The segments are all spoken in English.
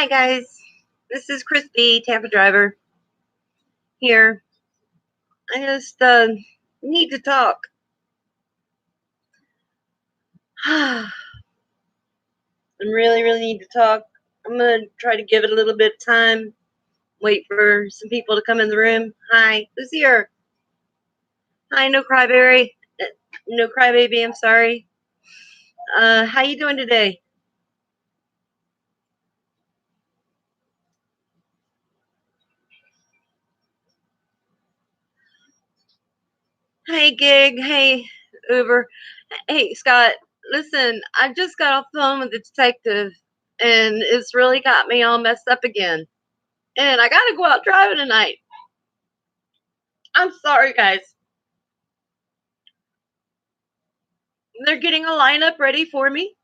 Hi guys, this is Chris B, Tampa driver here. I just need to talk. I really need to talk. I'm gonna try to give it a little bit of time. Wait for some people to come in the room. Hi, who's here? Hi, no cryberry, no crybaby. I'm sorry. How you doing today? Hey, gig. Hey, Uber. Hey, Scott. Listen, I just got off the phone with the detective, and it's really got me all messed up again. And I gotta go out driving tonight. I'm sorry, guys. They're getting a lineup ready for me.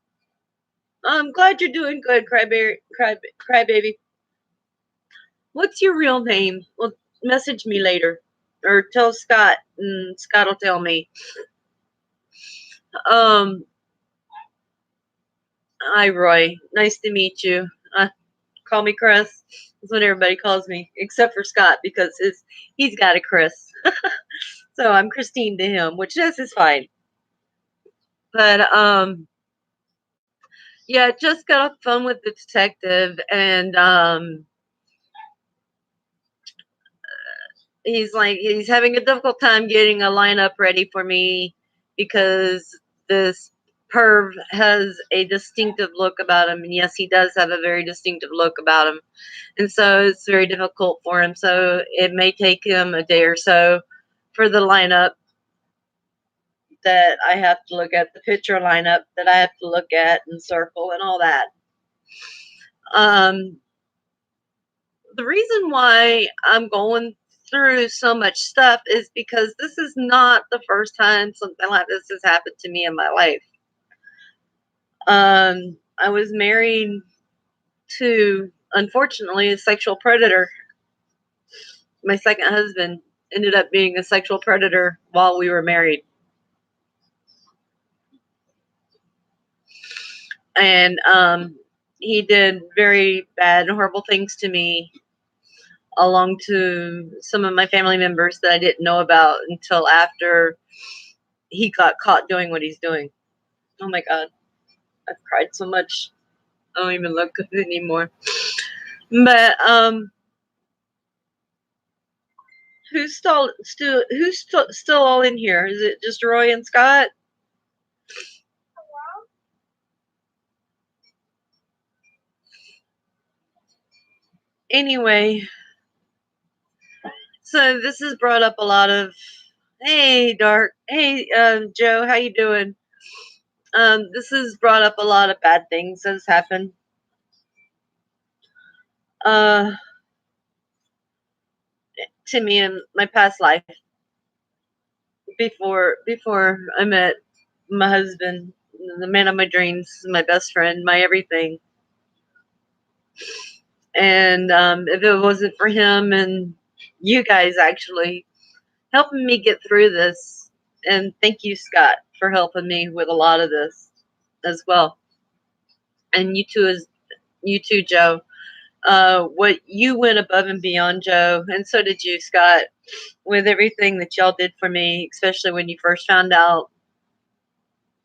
I'm glad you're doing good, crybaby. What's your real name? Well, message me later, or tell Scott, and Scott will tell me. Um, Hi, Roy. Nice to meet you. Call me Chris. That's what everybody calls me, except for Scott because he's got a Chris. So I'm Christine to him, which this is fine. But yeah, just got off the phone with the detective, and he's having a difficult time getting a lineup ready for me because this perv has a distinctive look about him, and yes, he does have a very distinctive look about him, and so it's very difficult for him. So it may take him a day or so for the lineup that I have to look at, the picture lineup that I have to look at and circle and all that. Um, the reason why I'm going through so much stuff is because this is not the first time something like this has happened to me in my life. I was married to, unfortunately, a sexual predator. My second husband ended up being a sexual predator while we were married. And he did very bad and horrible things to me, along to some of my family members that I didn't know about until after he got caught doing what he's doing. Oh my God, I've cried so much. I don't even look good anymore. But who's still all in here? Is it just Roy and Scott? Anyway, so this has brought up a lot of, hey Dark, hey Joe, how you doing? This has brought up a lot of bad things that has happened. Uh, to me in my past life before I met my husband, the man of my dreams, my best friend, my everything. And if it wasn't for him and you guys actually helping me get through this, and thank you, Scott, for helping me with a lot of this as well. And you too, Joe. What you went above and beyond, Joe, and so did you, Scott, with everything that y'all did for me, especially when you first found out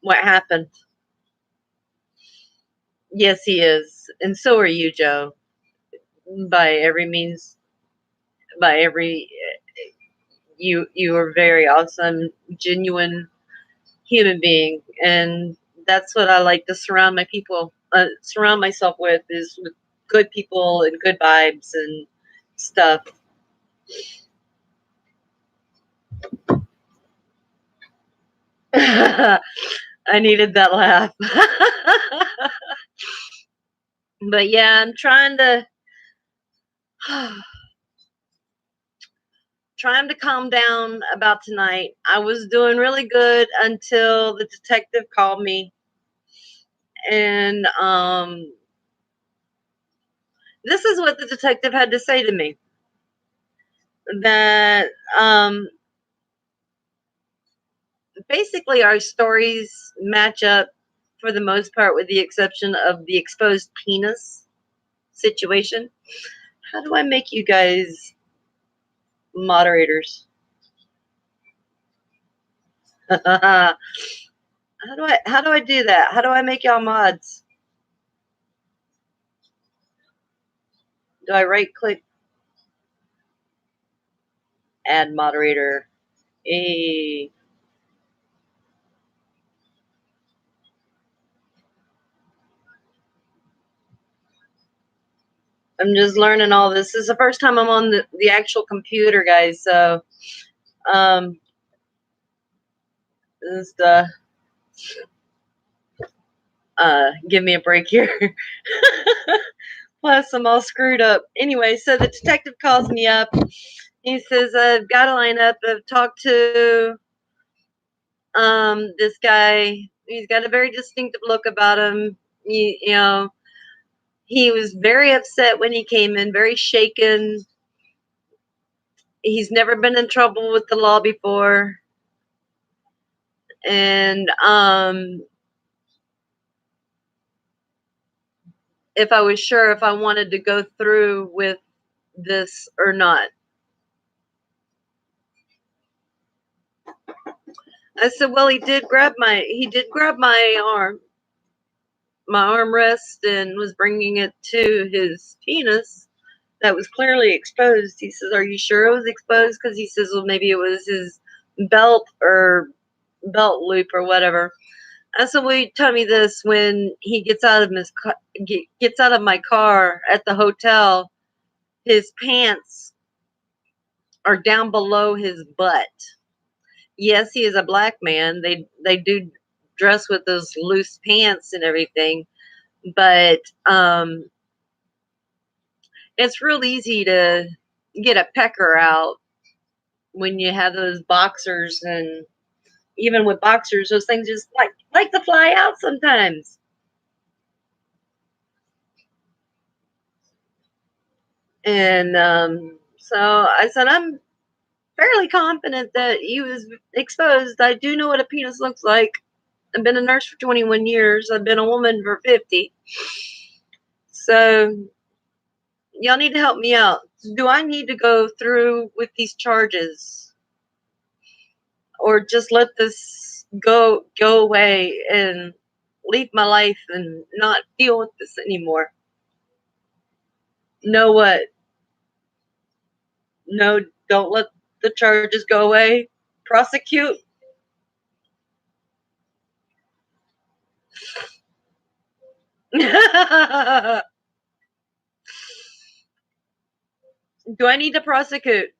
what happened. Yes, he is, and so are you, Joe. By every means, by every you are very awesome, genuine human being, and that's what I like to surround myself with, is with good people and good vibes and stuff. I needed that laugh. But yeah, I'm trying to calm down about tonight. I was doing really good until the detective called me, and this is what the detective had to say to me: that basically our stories match up for the most part, with the exception of the exposed penis situation. How do I make you guys moderators? how do I do that? How do I make y'all mods? Do I right click add moderator? A I'm just learning all this. This is the first time I'm on the actual computer, guys. So, just give me a break here. Plus, I'm all screwed up. Anyway, so the detective calls me up. He says, I've got a lineup. I've talked to this guy. He's got a very distinctive look about him. You know, he was very upset when he came in, very shaken. He's never been in trouble with the law before. And if I was sure if I wanted to go through with this or not. I said, well, he did grab my armrest, and was bringing it to his penis that was clearly exposed. He says, are you sure it was exposed? Because he says, well, maybe it was his belt or belt loop or whatever. I said, well, you tell me this: when he gets out of my car at the hotel, his pants are down below his butt. Yes, he is a black man. They do dress with those loose pants and everything, but it's real easy to get a pecker out when you have those boxers, and even with boxers, those things just like to fly out sometimes. And so I said, I'm fairly confident that he was exposed. I do know what a penis looks like. I've been a nurse for 21 years. I've been a woman for 50. So y'all need to help me out. Do I need to go through with these charges, or just let this go away and leave my life and not deal with this anymore? No, what? No, don't let the charges go away. Prosecute. Do I need to prosecute?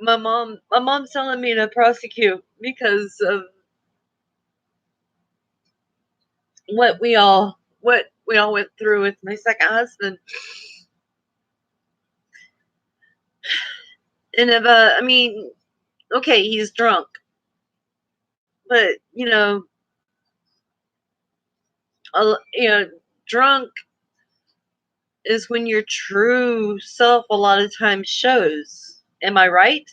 My mom's telling me to prosecute because of what we all went through with my second husband. And if I mean, okay, he's drunk, but drunk is when your true self a lot of times shows. Am I right?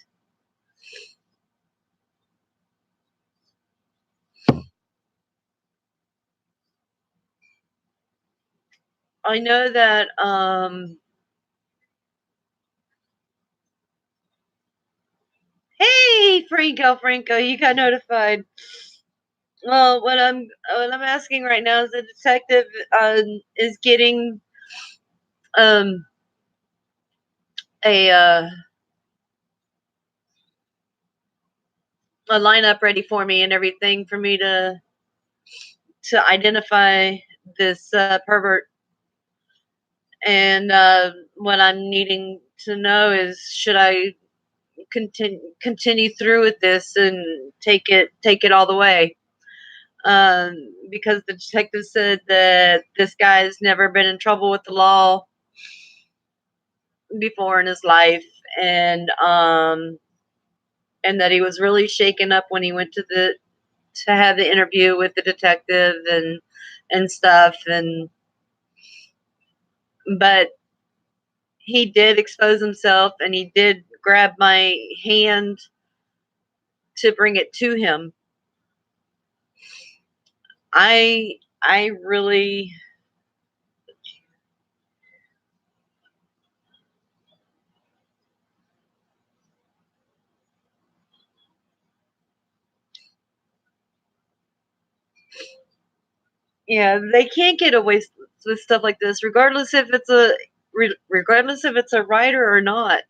I know that hey, Franco, you got notified. Well, what I'm asking right now is the detective is getting um a a lineup ready for me and everything for me to identify this pervert. And what I'm needing to know is, should I continue through with this and take it all the way? Because the detective said that this guy's never been in trouble with the law before in his life, and that he was really shaken up when he went to have the interview with the detective and stuff. And but he did expose himself, and he did grab my hand to bring it to him. I really, yeah, they can't get away with stuff like this, regardless if it's a writer or not.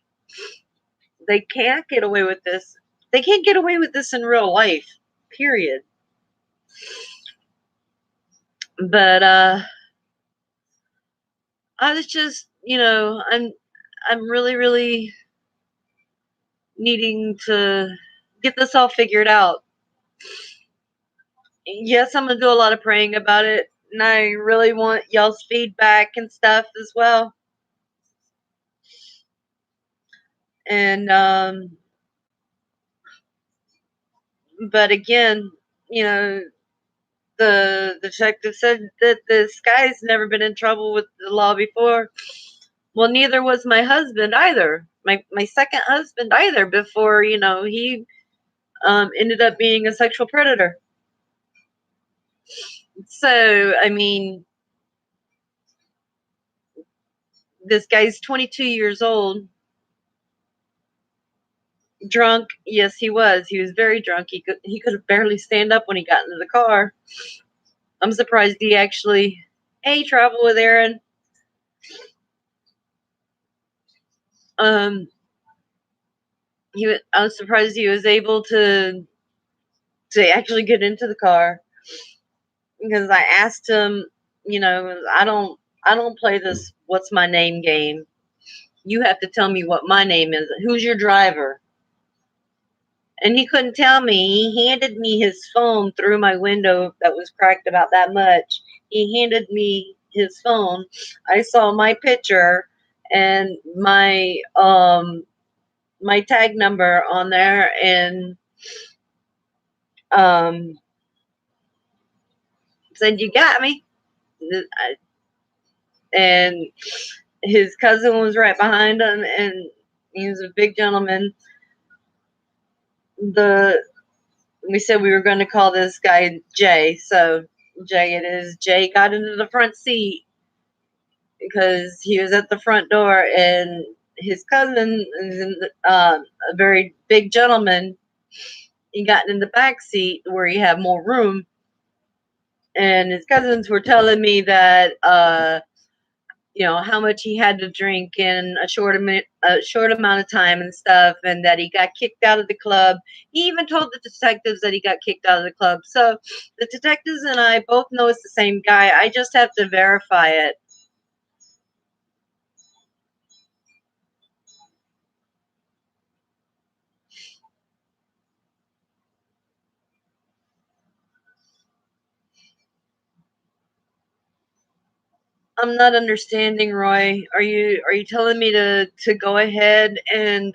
They can't get away with this. They can't get away with this in real life. Period. But I was just, I'm really, really needing to get this all figured out. Yes, I'm gonna do a lot of praying about it, and I really want y'all's feedback and stuff as well. And but again, you know, the detective said that this guy's never been in trouble with the law before. Well, neither was my husband either. My second husband either. Before he ended up being a sexual predator. So I mean, this guy's 22 years old. Drunk, yes, he was. He was very drunk. He could barely stand up when he got into the car. I'm surprised he actually traveled with Aaron. Um, I was surprised he was able to actually get into the car, because I asked him, I don't play this "what's my name" game. You have to tell me what my name is. Who's your driver? And he couldn't tell me. He handed me his phone through my window that was cracked about that much. He handed me his phone. I saw my picture and my tag number on there, and um said, "You got me." And his cousin was right behind him, and he was a big gentleman. The We said we were going to call this guy Jay, so Jay it is. Jay got into the front seat because he was at the front door, and his cousin is a very big gentleman. He got in the back seat where he had more room, and his cousins were telling me that how much he had to drink in a short amount of time and stuff, and that he got kicked out of the club. He even told the detectives that he got kicked out of the club. So the detectives and I both know it's the same guy. I just have to verify it. I'm not understanding, Roy. Are you telling me to go ahead and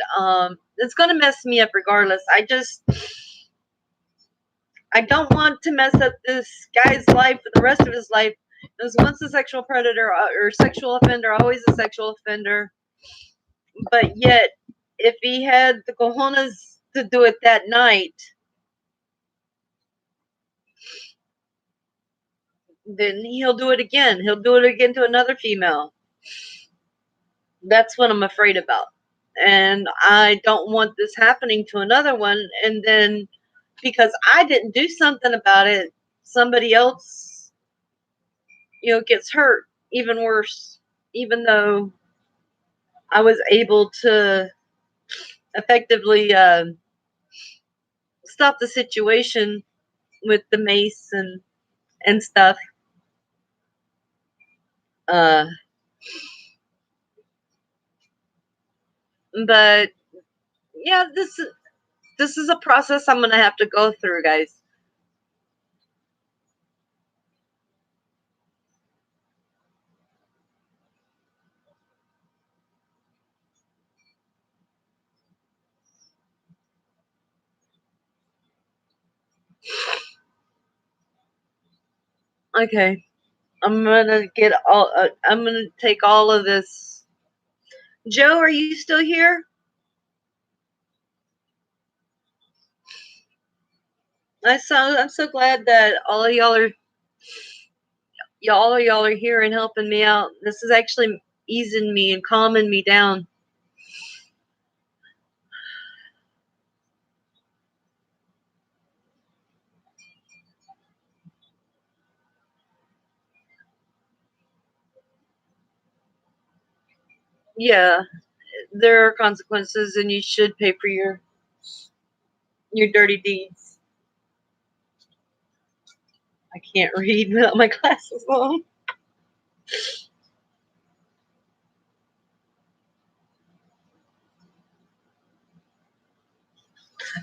it's gonna mess me up regardless. I don't want to mess up this guy's life for the rest of his life. He was once a sexual predator or sexual offender, always a sexual offender. But yet, if he had the cojones to do it that night, then he'll do it again. He'll do it again to another female. That's what I'm afraid about. And I don't want this happening to another one. And then because I didn't do something about it, somebody else, gets hurt even worse, even though I was able to effectively stop the situation with the mace and stuff. Uh, but yeah, this is a process I'm gonna have to go through, guys. Okay, I'm gonna take all of this. Joe, are you still here? I'm so glad that all of y'all are here and helping me out. This is actually easing me and calming me down. Yeah, there are consequences, and you should pay for your dirty deeds. I can't read without my glasses on.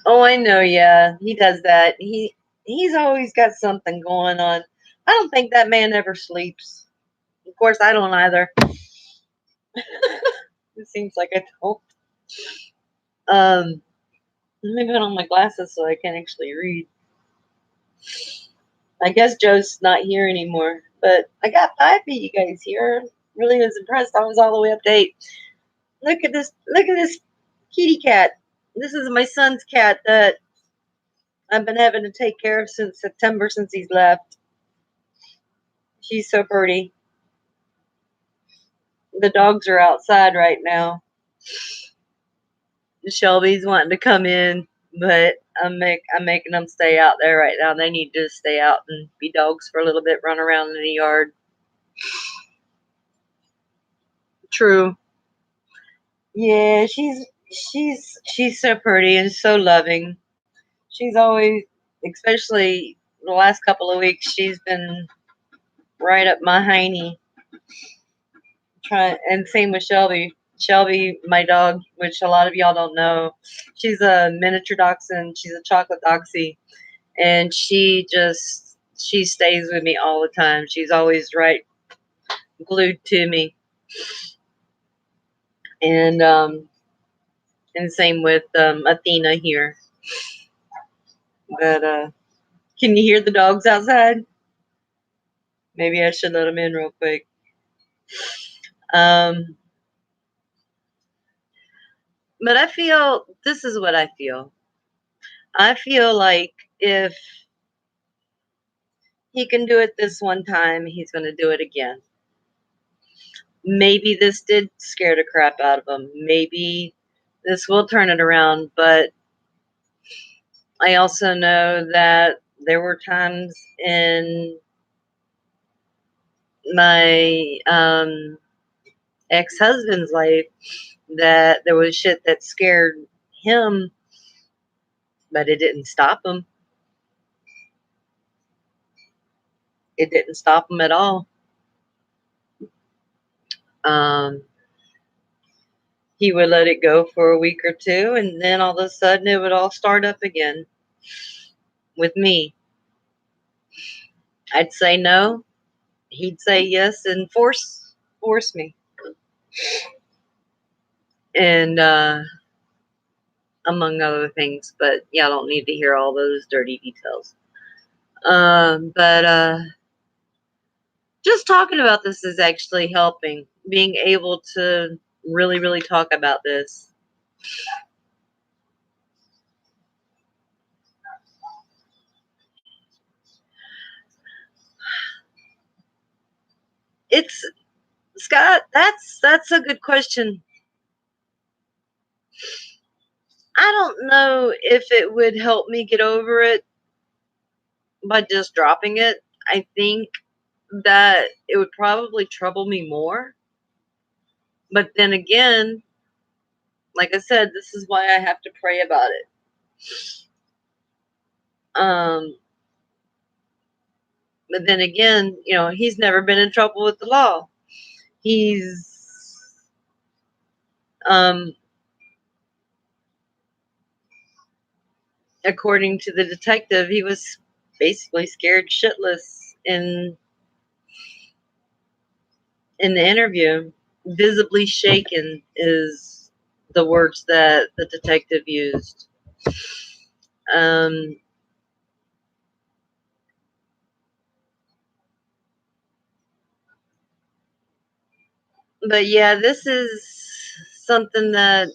Oh, I know. Yeah, he does that. He's always got something going on. I don't think that man ever sleeps. Of course, I don't either. It seems like I don't. Let me put on my glasses so I can actually read. I guess Joe's not here anymore, but I got 5 of you guys here. Really was impressed. I was all the way up to 8. Look at this! Look at this kitty cat. This is my son's cat that I've been having to take care of since September, since he's left. She's so pretty. The dogs are outside right now. Shelby's wanting to come in, but I'm making them stay out there right now. They need to stay out and be dogs for a little bit, run around in the yard. True. Yeah, she's so pretty and so loving. She's always, especially the last couple of weeks, she's been right up my hiney. And same with Shelby. Shelby, my dog, which a lot of y'all don't know, she's a miniature dachshund. She's a chocolate doxie, and she stays with me all the time. She's always right glued to me, and same with Athena here. But can you hear the dogs outside? Maybe I should let them in real quick. Um, but I feel this is what I feel. I feel like if he can do it this one time, he's going to do it again. Maybe this did scare the crap out of him. Maybe this will turn it around, but I also know that there were times in my ex-husband's life that there was shit that scared him, but it didn't stop him. It didn't stop him at all. Um, he would let it go for a week or two, and then all of a sudden it would all start up again with me. I'd say no, he'd say yes, and force me. And among other things, but yeah, I don't need to hear all those dirty details. But just talking about this is actually helping. Being able to really, really talk about this. It's Scott. That's a good question. I don't know if it would help me get over it by just dropping it. I think that it would probably trouble me more. But then again, like I said, this is why I have to pray about it. Um, but then again, he's never been in trouble with the law. He's, um, according to the detective, he was basically scared shitless in the interview. Visibly shaken is the words that the detective used. Um, but yeah, this is something that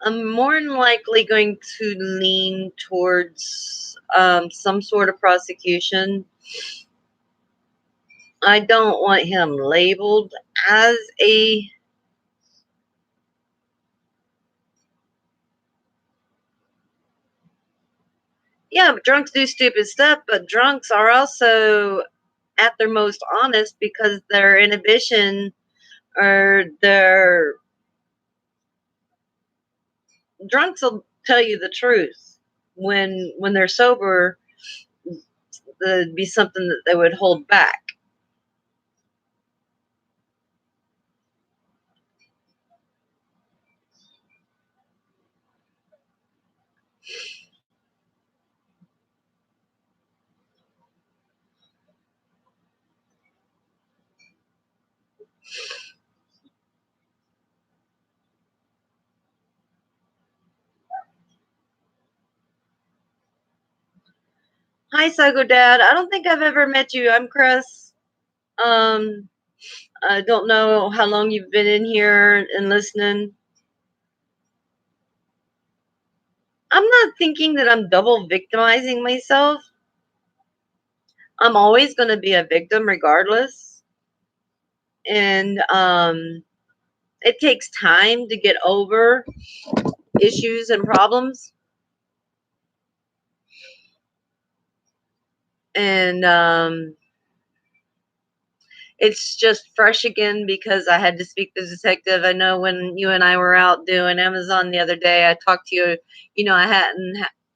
I'm more than likely going to lean towards some sort of prosecution. I don't want him labeled as a. Yeah, drunks do stupid stuff, but drunks are also at their most honest because their inhibition or their drunks will tell you the truth. When they're sober, there'd be something that they would hold back. Hi, Psycho Dad. I don't think I've ever met you. I'm Chris. Um, I don't know how long you've been in here and listening. I'm not thinking that I'm double victimizing myself. I'm always going to be a victim regardless. And it takes time to get over issues and problems. And it's just fresh again because I had to speak to the detective. I know when you and I were out doing Amazon the other day, I talked to you. I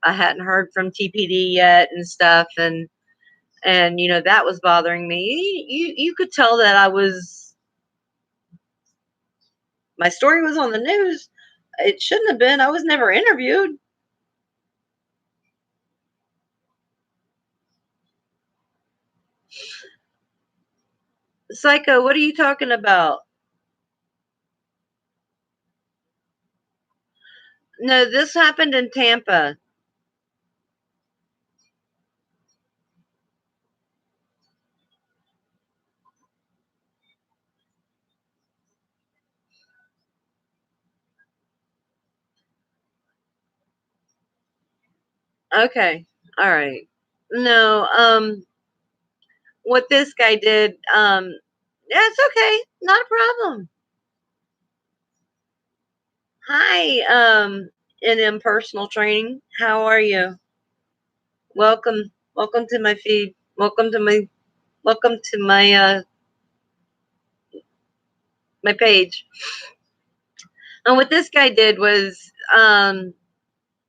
hadn't heard from TPD yet and stuff, and that was bothering me. You could tell that my story was on the news. It shouldn't have been. I was never interviewed. Psycho, what are you talking about? No, this happened in Tampa. Okay. All right. No, what this guy did, yeah, it's okay. Not a problem. Hi, in personal training. How are you? Welcome. Welcome to my feed. Welcome to my my page. And what this guy did was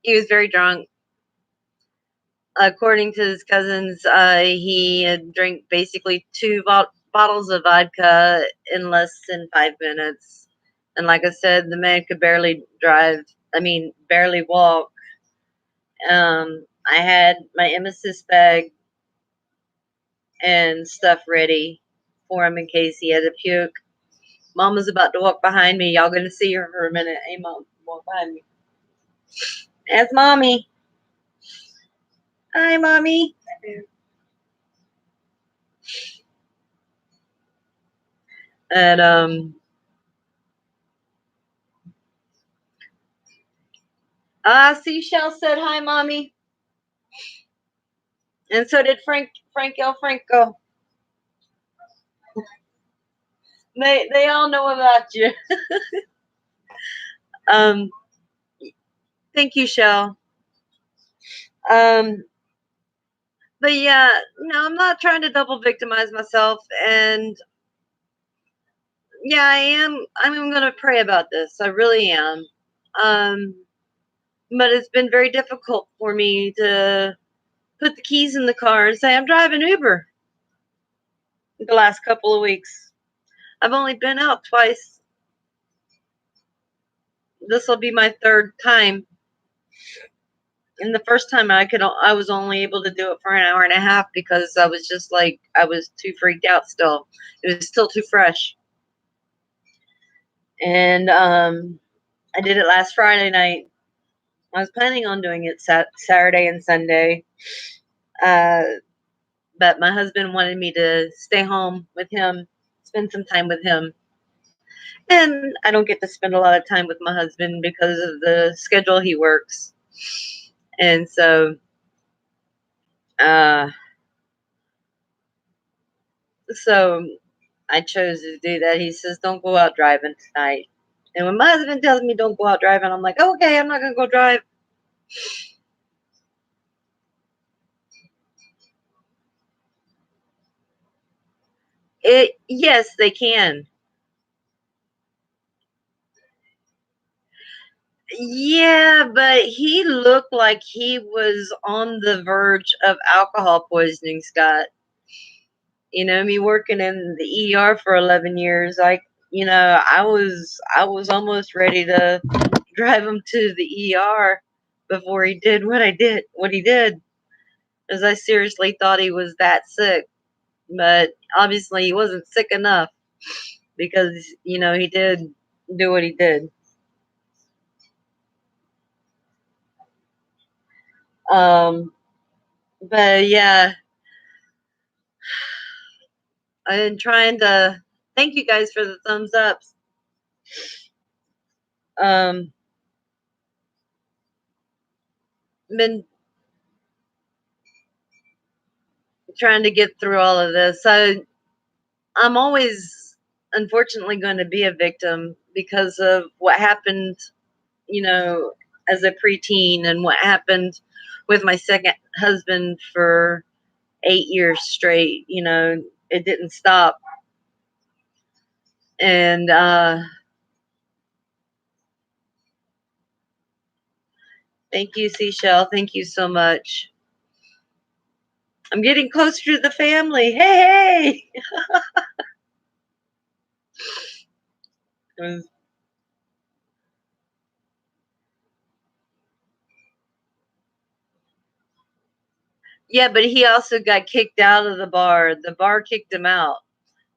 he was very drunk. According to his cousins, he had drank basically two bottles of vodka in less than 5 minutes. And like I said, the man could barely drive. I mean, barely walk. I had my emesis bag and stuff ready for him in case he had to puke. Mom was about to walk behind me. Y'all gonna see her for a minute. Hey, Mom, walk behind me. That's Mommy. Hi, Mommy. And Seashell said hi, Mommy. And so did Frank El Franco. They all know about you. Um, thank you, Shell. Um, but yeah, no, I'm not trying to double victimize myself, and yeah, I am. I'm gonna pray about this. I really am. Um, but it's been very difficult for me to put the keys in the car and say I'm driving Uber the last couple of weeks. I've only been out twice. This will be my third time. And the first time I was only able to do it for an hour and a half because I was just like I was too freaked out still. It was still too fresh. And I did it last Friday night. I was planning on doing it Saturday and Sunday. Uh, but my husband wanted me to stay home with him, spend some time with him. And I don't get to spend a lot of time with my husband because of the schedule he works. And uh, so I chose to do that. He says, "Don't go out driving tonight." And when my husband tells me don't go out driving, I'm like, "Okay, I'm not gonna go drive." Yes, they can. Yeah, but he looked like he was on the verge of alcohol poisoning, Scott. Me working in the ER for 11 years, like, I was almost ready to drive him to the ER before he did what he did, as I seriously thought he was that sick. But obviously he wasn't sick enough because, he did do what he did. Um, but yeah, I've been trying to thank you guys for the thumbs ups. Um, been trying to get through all of this. So I'm always, unfortunately, going to be a victim because of what happened, you know, as a preteen and what happened with my second husband for 8 years straight. It didn't stop. And thank you, Seashell. Thank you so much. I'm getting closer to the family. Hey, hey. It was- yeah, but he also got kicked out of the bar. The bar kicked him out.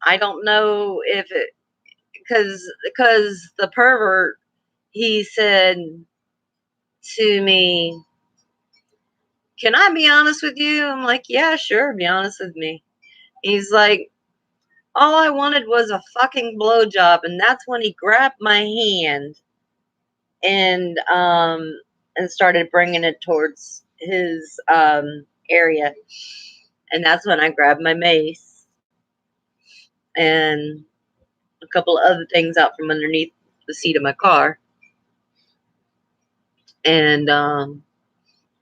I don't know if it because the pervert, he said to me, "Can I be honest with you?" I'm like, "Yeah, sure, be honest with me." He's like, "All I wanted was a fucking blowjob," and that's when he grabbed my hand and started bringing it towards his area, and that's when I grabbed my mace and a couple of other things out from underneath the seat of my car, and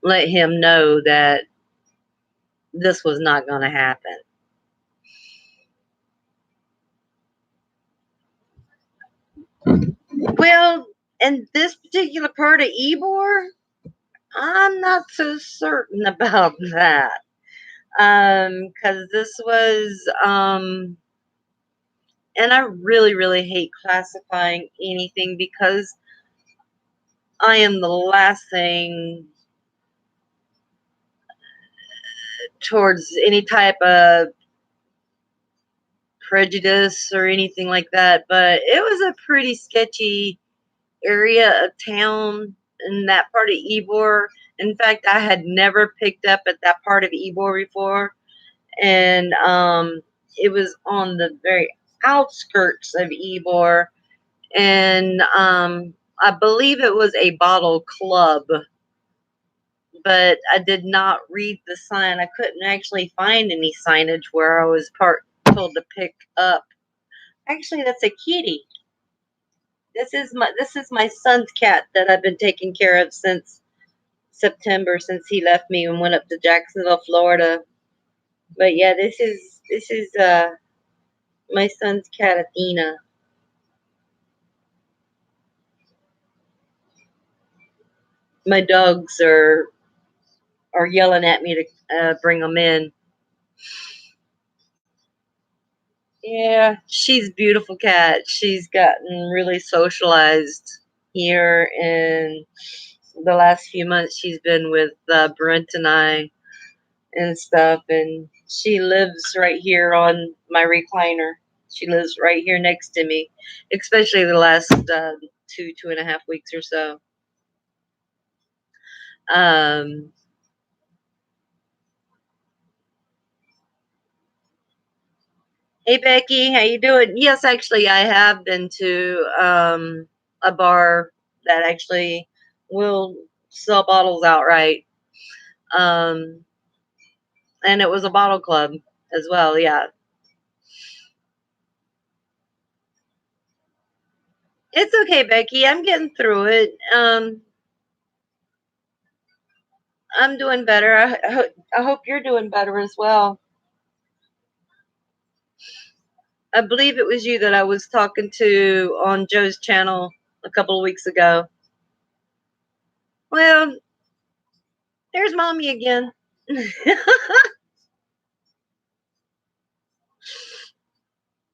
let him know that this was not going to happen. Well, in this particular part of Ybor, I'm not so certain about that. Because this was, and I really, really hate classifying anything because I am the last thing towards any type of prejudice or anything like that. But it was a pretty sketchy area of town in that part of Ybor. In fact, I had never picked up at that part of Ybor before, and it was on the very outskirts of Ybor, and I believe it was a bottle club, but I did not read the sign. I couldn't actually find any signage where I was told to pick up. Actually, that's a kitty. This is my son's cat that I've been taking care of since September, since he left me and went up to Jacksonville, Florida. But yeah, this is my son's cat, Athena. My dogs are yelling at me to bring them in. Yeah, she's a beautiful cat. She's gotten really socialized here in the last few months. She's been with Brent and I and stuff, and she lives right here on my recliner. She lives right here next to me, especially the last 2.5 weeks or so. Um, Hey Becky, how you doing? Yes, actually, I have been to a bar that actually will sell bottles outright, um, and it was a bottle club as well. Yeah, it's okay, Becky. I'm getting through it. I'm doing better. I hope you're doing better as well. I believe it was you that I was talking to on Joe's channel a couple of weeks ago. Well, there's mommy again.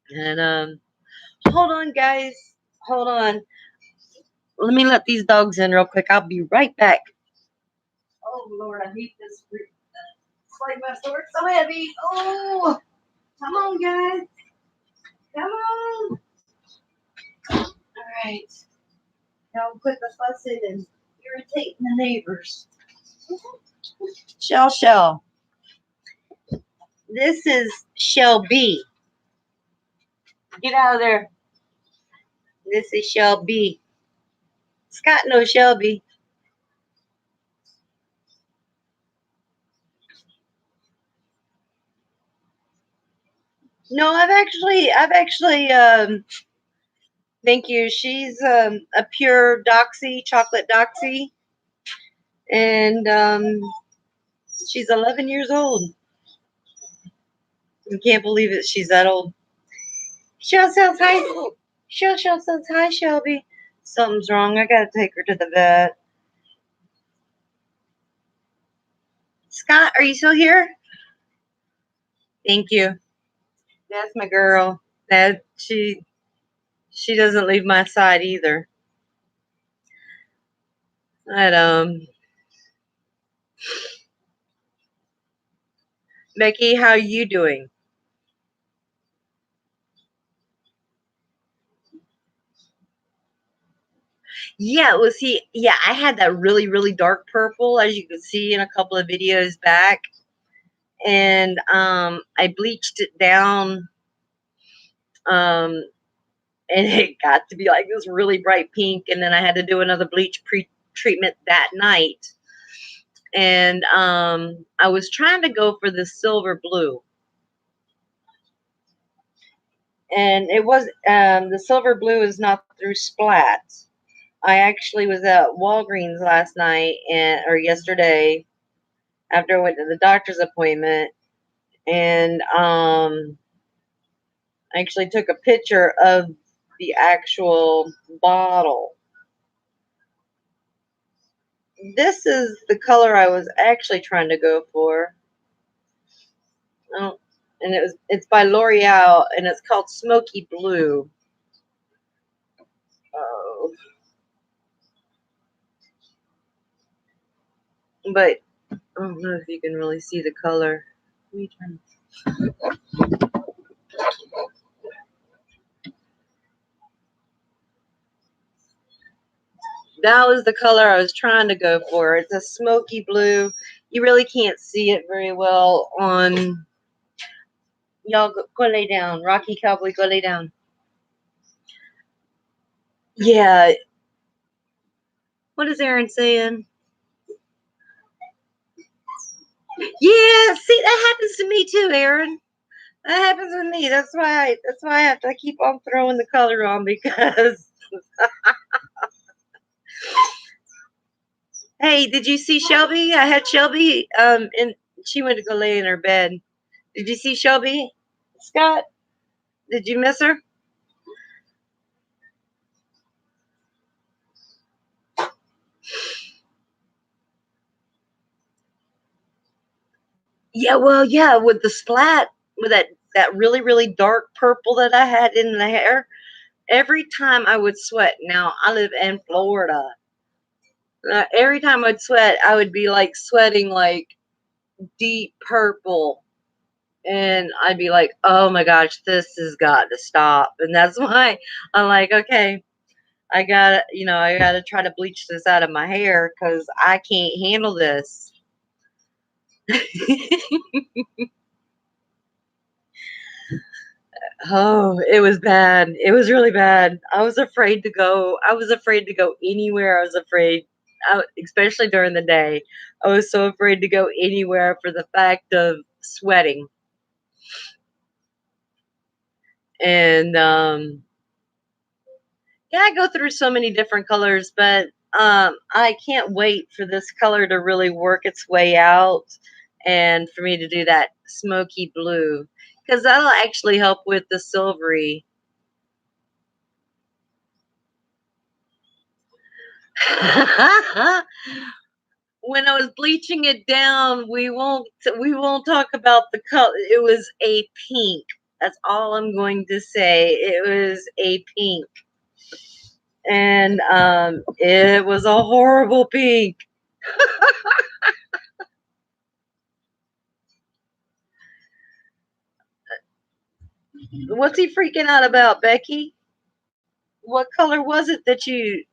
And hold on, guys. Hold on. Let me let these dogs in real quick. I'll be right back. Oh Lord, I hate this. It's like my sword's so heavy. Oh, come on, guys. Come on. All right. Now quit the fussing and irritating the neighbors. Shell. This is Shell B. Get out of there. This is Shelby. Scott knows Shelby. No, I've actually, thank you. She's a pure doxy, chocolate doxy, and she's 11 years old. I can't believe it. She's that old. Shell says hi. Shell says hi, Shelby. Something's wrong. I gotta take her to the vet. Scott, are you still here? Thank you. That's my girl. That she doesn't leave my side either. But Becky, how are you doing? Yeah, well, see, yeah, I had that really, really dark purple, as you can see in a couple of videos back, and I bleached it down, um, and it got to be like this really bright pink, and then I had to do another bleach treatment that night, and I was trying to go for the silver blue, and it was the silver blue is not through Splat. I actually was at Walgreens last night or yesterday after I went to the doctor's appointment, and I actually took a picture of the actual bottle. This is the color I was actually trying to go for. Oh, and it's by L'Oreal, and it's called Smoky Blue. Oh, but I don't know if you can really see the color. Let me turn. That was the color I was trying to go for. It's a smoky blue. You really can't see it very well on. Y'all go lay down. Rocky Cowboy, go lay down. Yeah. What is Aaron saying? Yeah, see, that happens to me too, Aaron. That happens with me. That's why I have to keep on throwing the color on because hey, did you see Shelby? I had Shelby and she went to go lay in her bed. Did you see Shelby? Scott? Did you miss her? Yeah, well, yeah, with the splat, with that really, really dark purple that I had in the hair, every time I would sweat. Now, I live in Florida. Every time I'd sweat, I would be like sweating like deep purple. And I'd be like, oh my gosh, this has got to stop. And that's why I'm like, okay, I gotta try to bleach this out of my hair because I can't handle this. Oh, it was bad. It was really bad. I was afraid to go. I was afraid to go anywhere. I was afraid, especially during the day. I was so afraid to go anywhere for the fact of sweating. And yeah, I go through so many different colors, but I can't wait for this color to really work its way out and for me to do that smoky blue because that'll actually help with the silvery. When I was bleaching it down, we won't talk about the color. It was a pink. That's all I'm going to say. It was a pink. And it was a horrible pink. What's he freaking out about, Becky? What color was it that you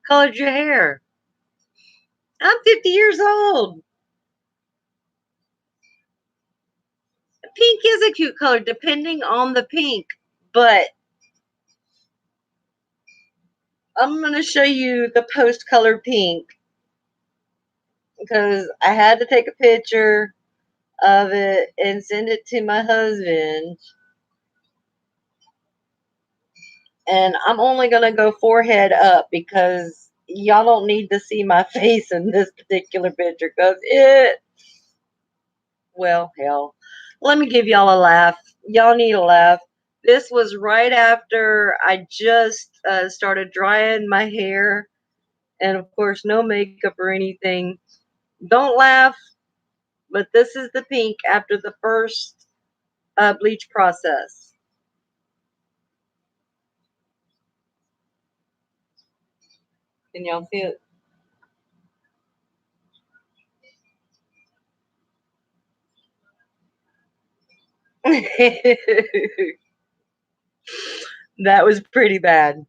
colored your hair? I'm 50 years old. Pink is a cute color depending on the pink, but I'm going to show you the post color pink because I had to take a picture of it and send it to my husband. And I'm only going to go forehead up because y'all don't need to see my face in this particular picture because well, hell. Let me give y'all a laugh. Y'all need a laugh. This was right after I just started drying my hair, and of course, no makeup or anything. Don't laugh, but this is the pink after the first bleach process. Can y'all see it? That was pretty bad.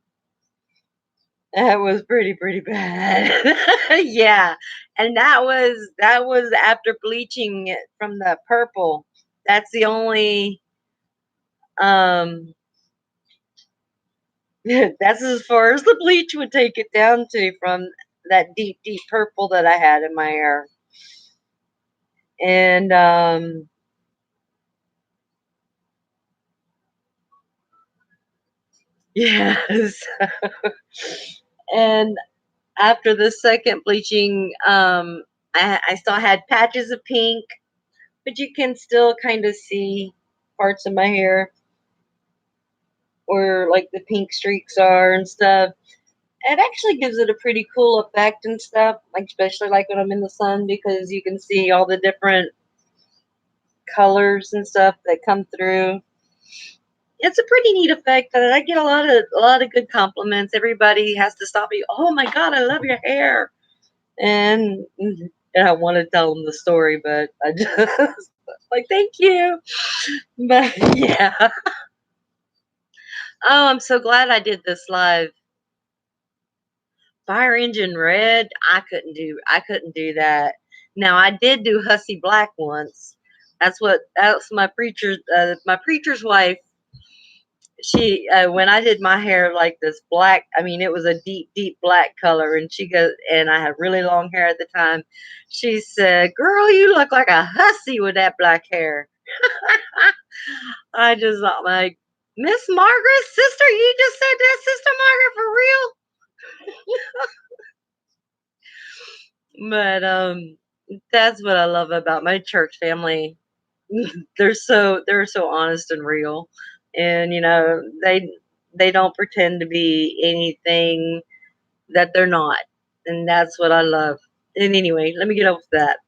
That was pretty bad. Yeah. And that was after bleaching it from the purple. That's the only um that's as far as the bleach would take it down to from that deep purple that I had in my hair. And yes. And after the second bleaching, I still had patches of pink, but you can still kind of see parts of my hair where like the pink streaks are and stuff. It actually gives it a pretty cool effect and stuff, like especially like when I'm in the sun because you can see all the different colors and stuff that come through. It's a pretty neat effect, and I get a lot of good compliments. Everybody has to stop me. Oh my god, I love your hair, and I want to tell them the story, but I just like thank you. But yeah, oh, I'm so glad I did this live. Fire Engine Red, I couldn't do that. Now I did do Hussy Black once. That's my preacher's wife. She when I did my hair like this black, I mean it was a deep black color, and she goes, and I had really long hair at the time. She said, "Girl, you look like a hussy with that black hair." I just thought like, Miss Margaret, sister, you just said that, Sister Margaret, for real? But that's what I love about my church family. They're so honest and real, and they don't pretend to be anything that they're not, and that's what I love. And anyway, let me get off that.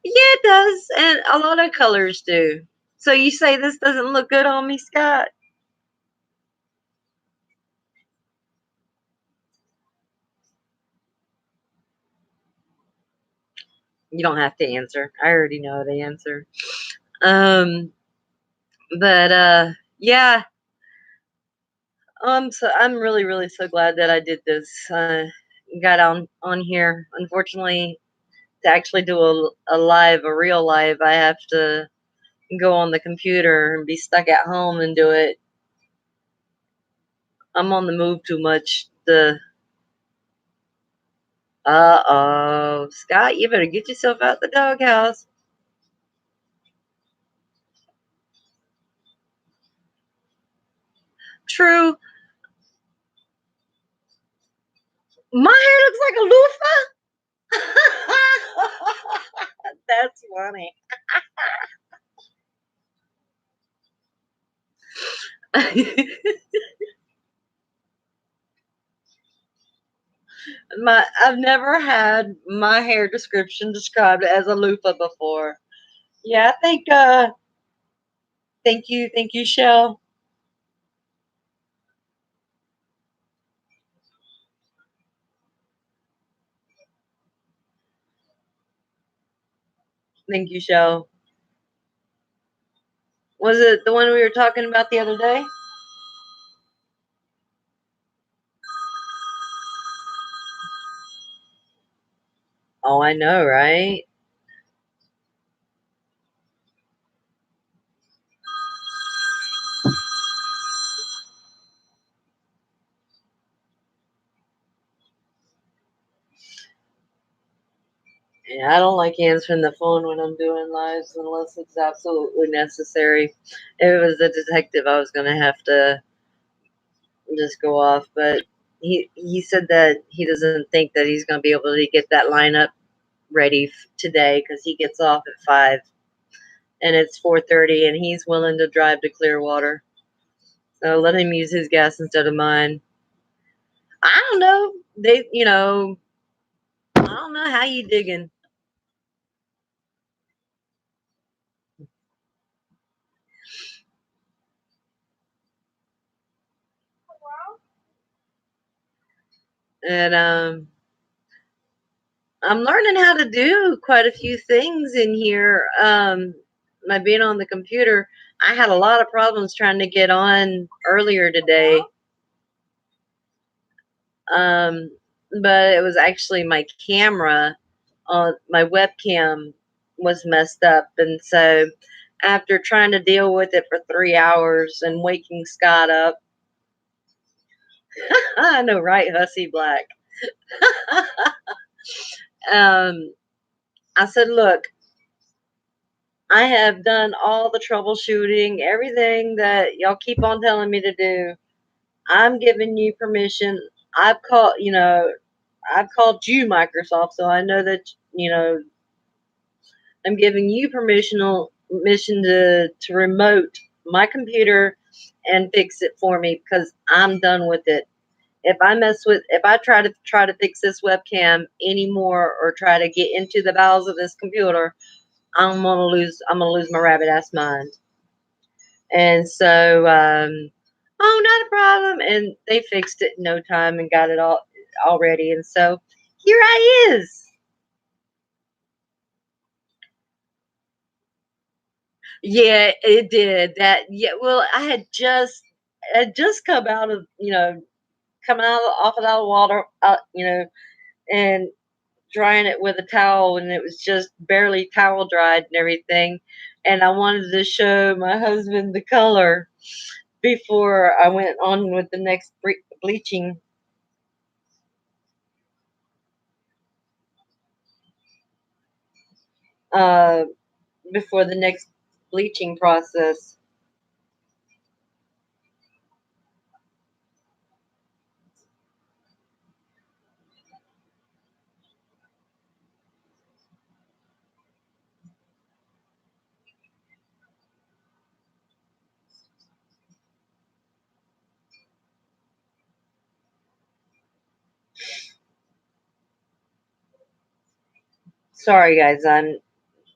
Yeah, it does, and a lot of colors do. So you say this doesn't look good on me, Scott? You don't have to answer. I already know the answer. Um, but yeah, I'm really so glad that I did this. Got on here. Unfortunately, to actually do a real live, I have to go on the computer and be stuck at home and do it. I'm on the move too much to. Uh-oh. Scott, you better get yourself out the doghouse. True. My hair looks like a loofah. That's funny. I've never had my hair description described as a loofah before. Yeah, I think thank you, Shell. Thank you, Shell. Was it the one we were talking about the other day? Oh, I know, right? Yeah, I don't like answering the phone when I'm doing lives unless it's absolutely necessary. If it was a detective, I was gonna have to just go off, but he said that he doesn't think that he's gonna be able to get that lineup ready today because he gets off at 5 and it's 4:30 and he's willing to drive to Clearwater. So let him use his gas instead of mine. I don't know. I don't know how you digging. And I'm learning how to do quite a few things in here. My being on the computer, I had a lot of problems trying to get on earlier today. Um, but it was actually my camera, my webcam was messed up, and so after trying to deal with it for 3 hours and waking Scott up, I know, right, Hussy Black. um, I said, look, I have done all the troubleshooting, everything that y'all keep on telling me to do. I'm giving you permission. I've called you Microsoft, so I know that I'm giving you permission to remote my computer and fix it for me because I'm done with it. If I try to fix this webcam anymore or try to get into the bowels of this computer, I'm gonna lose my rabbit ass mind. And so, oh, not a problem. And they fixed it in no time and got it all ready. And so here I is. Yeah, it did that. Yeah, well, I had just come out of, coming out off of that water, and drying it with a towel, and it was just barely towel dried and everything. And I wanted to show my husband the color before I went on with the next bleaching. Uh, Before the next bleaching process. Sorry, guys, I'm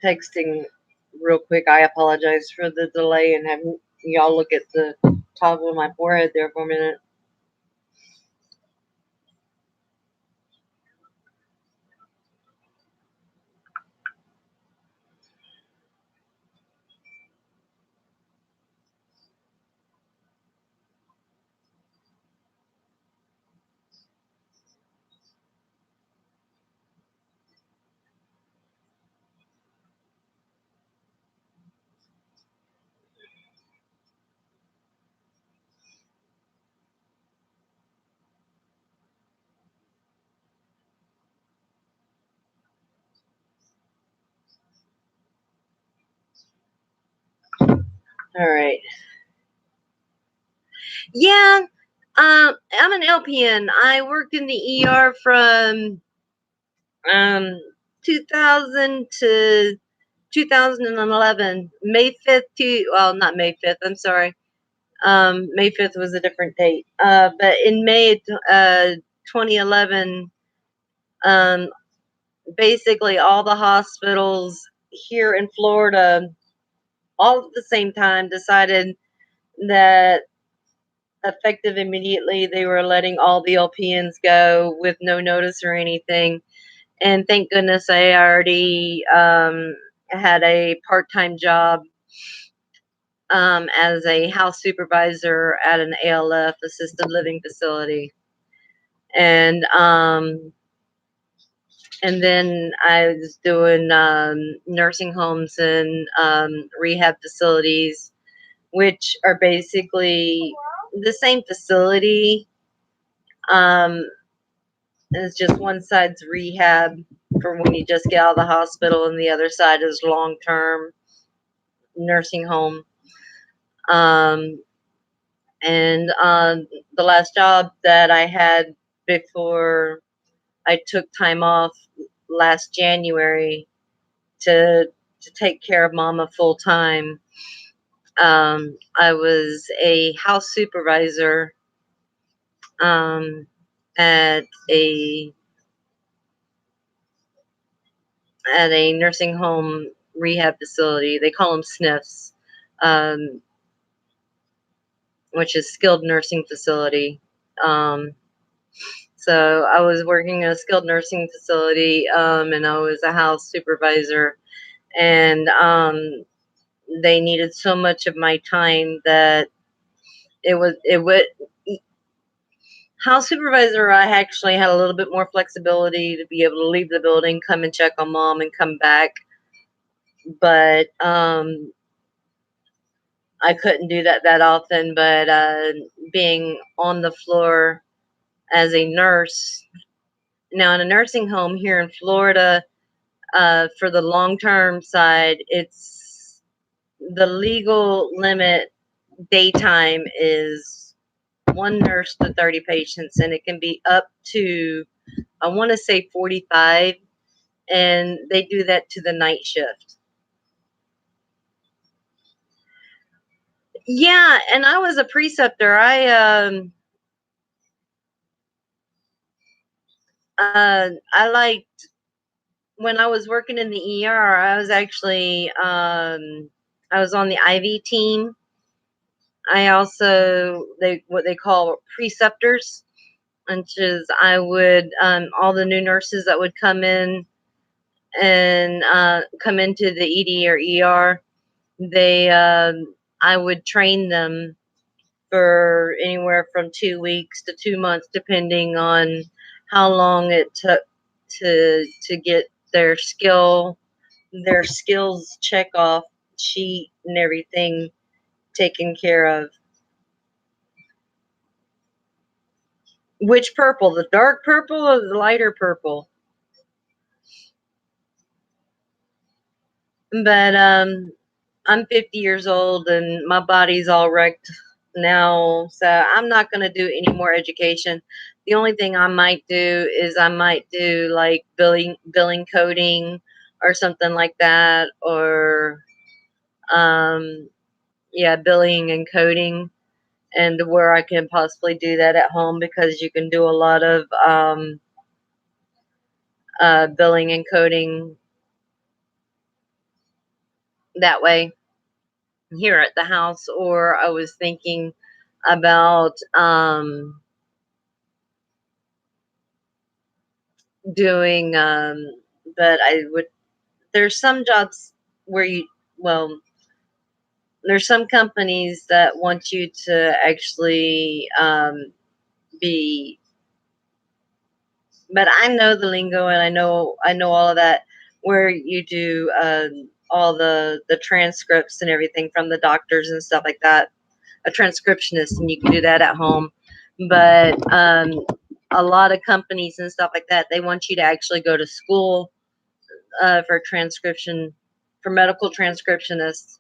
texting real quick. I apologize for the delay and having y'all look at the top of my forehead there for a minute. All right. Yeah. I'm an LPN. I worked in the ER from um 2000 to 2011. May 5th to, well, not May 5th. I'm sorry. May 5th was a different date. But in May 2011, um, basically all the hospitals here in Florida, all at the same time, decided that effective immediately they were letting all the LPNs go with no notice or anything. And thank goodness I already had a part-time job as a house supervisor at an ALF assisted living facility. And and then I was doing nursing homes and rehab facilities, which are basically the same facility. Um, it's just one side's rehab for when you just get out of the hospital, and the other side is long term nursing home. Um, and the last job that I had before I took time off last January to take care of Mama full time. I was a house supervisor um, at a nursing home rehab facility. They call them SNFs, um, which is skilled nursing facility. Um, so I was working in a skilled nursing facility, and I was a house supervisor, and they needed so much of my time that it would house supervisor. I actually had a little bit more flexibility to be able to leave the building, come and check on mom, and come back. But I couldn't do that often. But being on the floor as a nurse now in a nursing home here in Florida, for the long term side, it's the legal limit daytime is one nurse to 30 patients, and it can be up to, I want to say, 45, and they do that to the night shift. Yeah, and I was a preceptor. I liked when I was working in the ER. I was actually I was on the IV team. I also they what they call preceptors, which is I would all the new nurses that would come in and come into the ED or ER, they I would train them for anywhere from 2 weeks to 2 months, depending on how long it took to get their skills check off sheet and everything taken care of. Which purple? The dark purple or the lighter purple? But I'm 50 years old and my body's all wrecked now, so I'm not going to do any more education. The only thing I might do is I might do like billing coding or something like that, or um, yeah, billing and coding, and where I can possibly do that at home because you can do a lot of billing and coding that way here at the house. Or I was thinking about doing, but I would, there's some jobs where you, well, there's some companies that want you to actually be, but I know the lingo and I know all of that, where you do all the transcripts and everything from the doctors and stuff like that, a transcriptionist, and you can do that at home. But a lot of companies and stuff like that, they want you to actually go to school for transcription, for medical transcriptionists.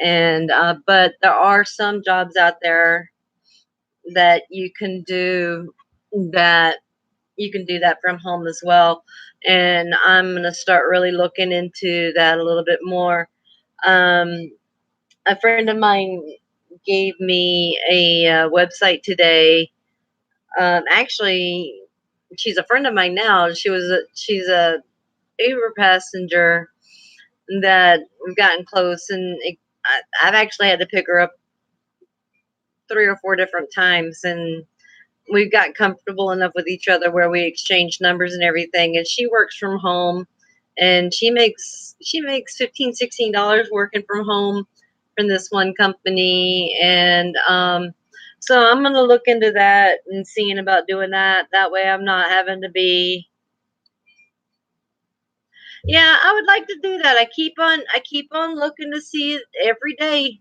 And but there are some jobs out there that that you can do that from home as well. And I'm going to start really looking into that a little bit more. Um, a friend of mine gave me a website today. Actually, she's a friend of mine now. She's a Uber passenger that we've gotten close, and I've actually had to pick her up 3 or 4 different times, and we've got comfortable enough with each other where we exchange numbers and everything. And she works from home, and she makes $15-16 working from home from this one company. And so I'm gonna look into that and seeing about doing that. That way I'm not having to be. Yeah, I would like to do that. I keep on looking to see it every day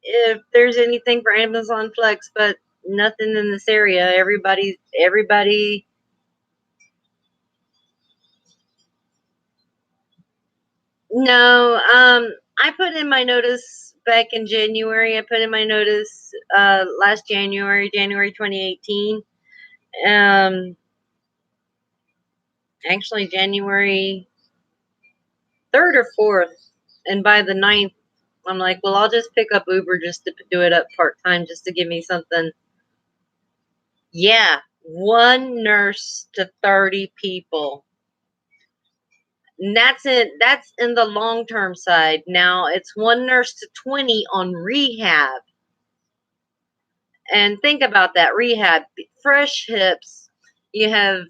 if there's anything for Amazon Flex, but nothing in this area. Everybody. No, I put in my notice back in January. I put in my notice last January, January 2018. Um, actually January 3rd or 4th, and by the 9th, I'm like, well, I'll just pick up Uber just to do it up part time, just to give me something. Yeah, one nurse to 30 people. And that's it. That's in the long term side. Now it's one nurse to 20 on rehab. And think about that rehab, fresh hips. You have,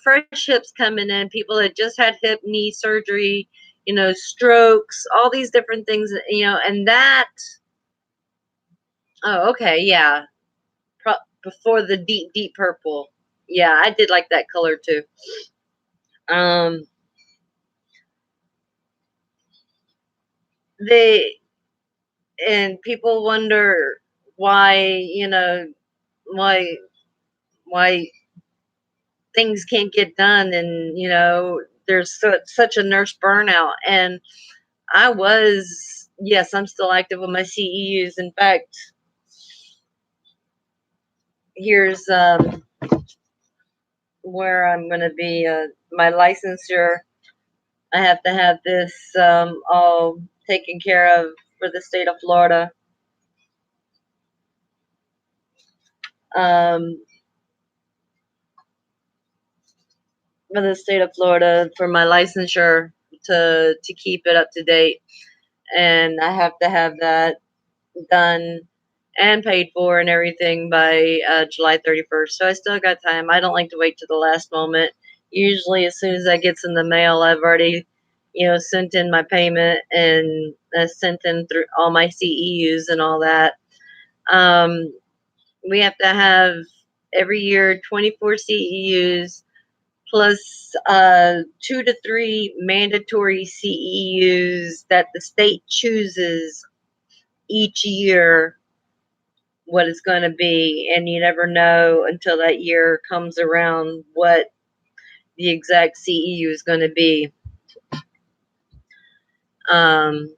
fresh hips coming in, people that just had hip, knee surgery, strokes, all these different things, and that. Oh, okay, yeah. Before the deep, deep purple. Yeah, I did like that color too. Um, they and people wonder why, why why things can't get done, and there's such a nurse burnout. And yes, I'm still active with my CEUs. In fact, here's where I'm going to be, my licensure. I have to have this all taken care of for the state of Florida. um, for the state of Florida, for my licensure, to keep it up to date, and I have to have that done and paid for and everything by July 31st. So I still got time. I don't like to wait to the last moment. Usually, as soon as that gets in the mail, I've already, sent in my payment and sent in through all my CEUs and all that. Um, we have to have every year 24 CEUs plus 2 to 3 mandatory CEUs that the state chooses each year what it's going to be, and you never know until that year comes around what the exact CEU is going to be. Um,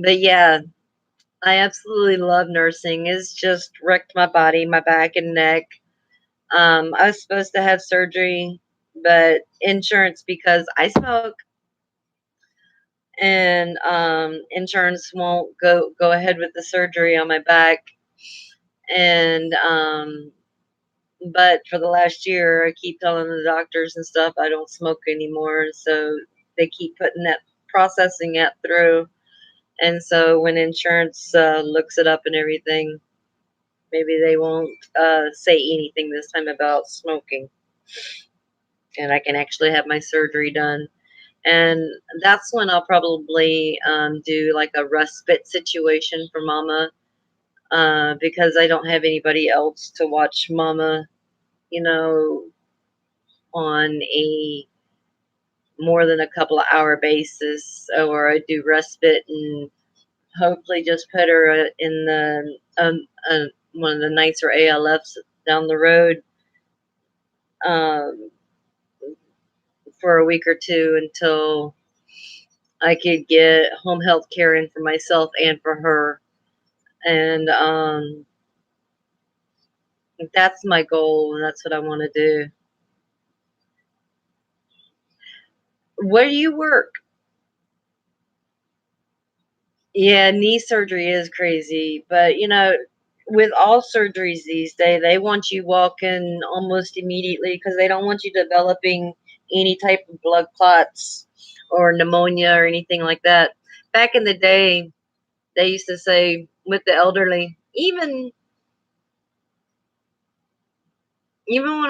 but yeah, I absolutely love nursing. It's just wrecked my body, my back and neck. I was supposed to have surgery, but insurance, because I smoke, and insurance won't go ahead with the surgery on my back. And but for the last year, I keep telling the doctors and stuff I don't smoke anymore, so they keep putting that, processing it through. And so when insurance looks it up and everything, maybe they won't say anything this time about smoking, and I can actually have my surgery done. And that's when I'll probably do like a respite situation for Mama, because I don't have anybody else to watch Mama, you know, on a more than a couple of hour basis, or I do respite and hopefully just put her in the one of the nicer ALFs down the road, um, for a week or two until I could get home health care in for myself and for her. And that's my goal, and that's what I want to do. Where do you work? Yeah, knee surgery is crazy, but with all surgeries these days, they want you walking almost immediately because they don't want you developing any type of blood clots or pneumonia or anything like that. Back in the day, they used to say with the elderly, even when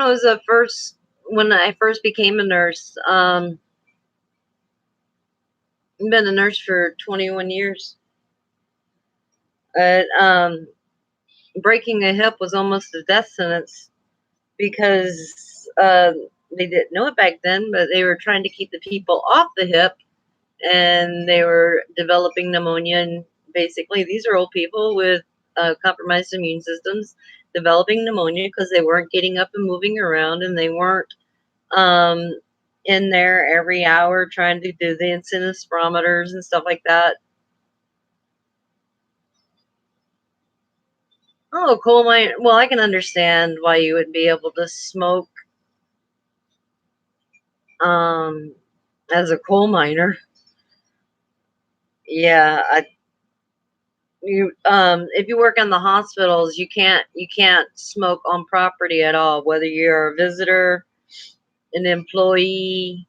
when I first became a nurse, I've been a nurse for 21 years. Um, Breaking a hip was almost a death sentence because they didn't know it back then, but they were trying to keep the people off the hip, and they were developing pneumonia. And basically, these are old people with compromised immune systems developing pneumonia because they weren't getting up and moving around, and they weren't um, in there every hour trying to do the incentive spirometers and stuff like that. Oh, coal mine. Well, I can understand why you would be able to smoke um, as a coal miner. Yeah, if you work in the hospitals, you can't smoke on property at all, whether you're a visitor, an employee,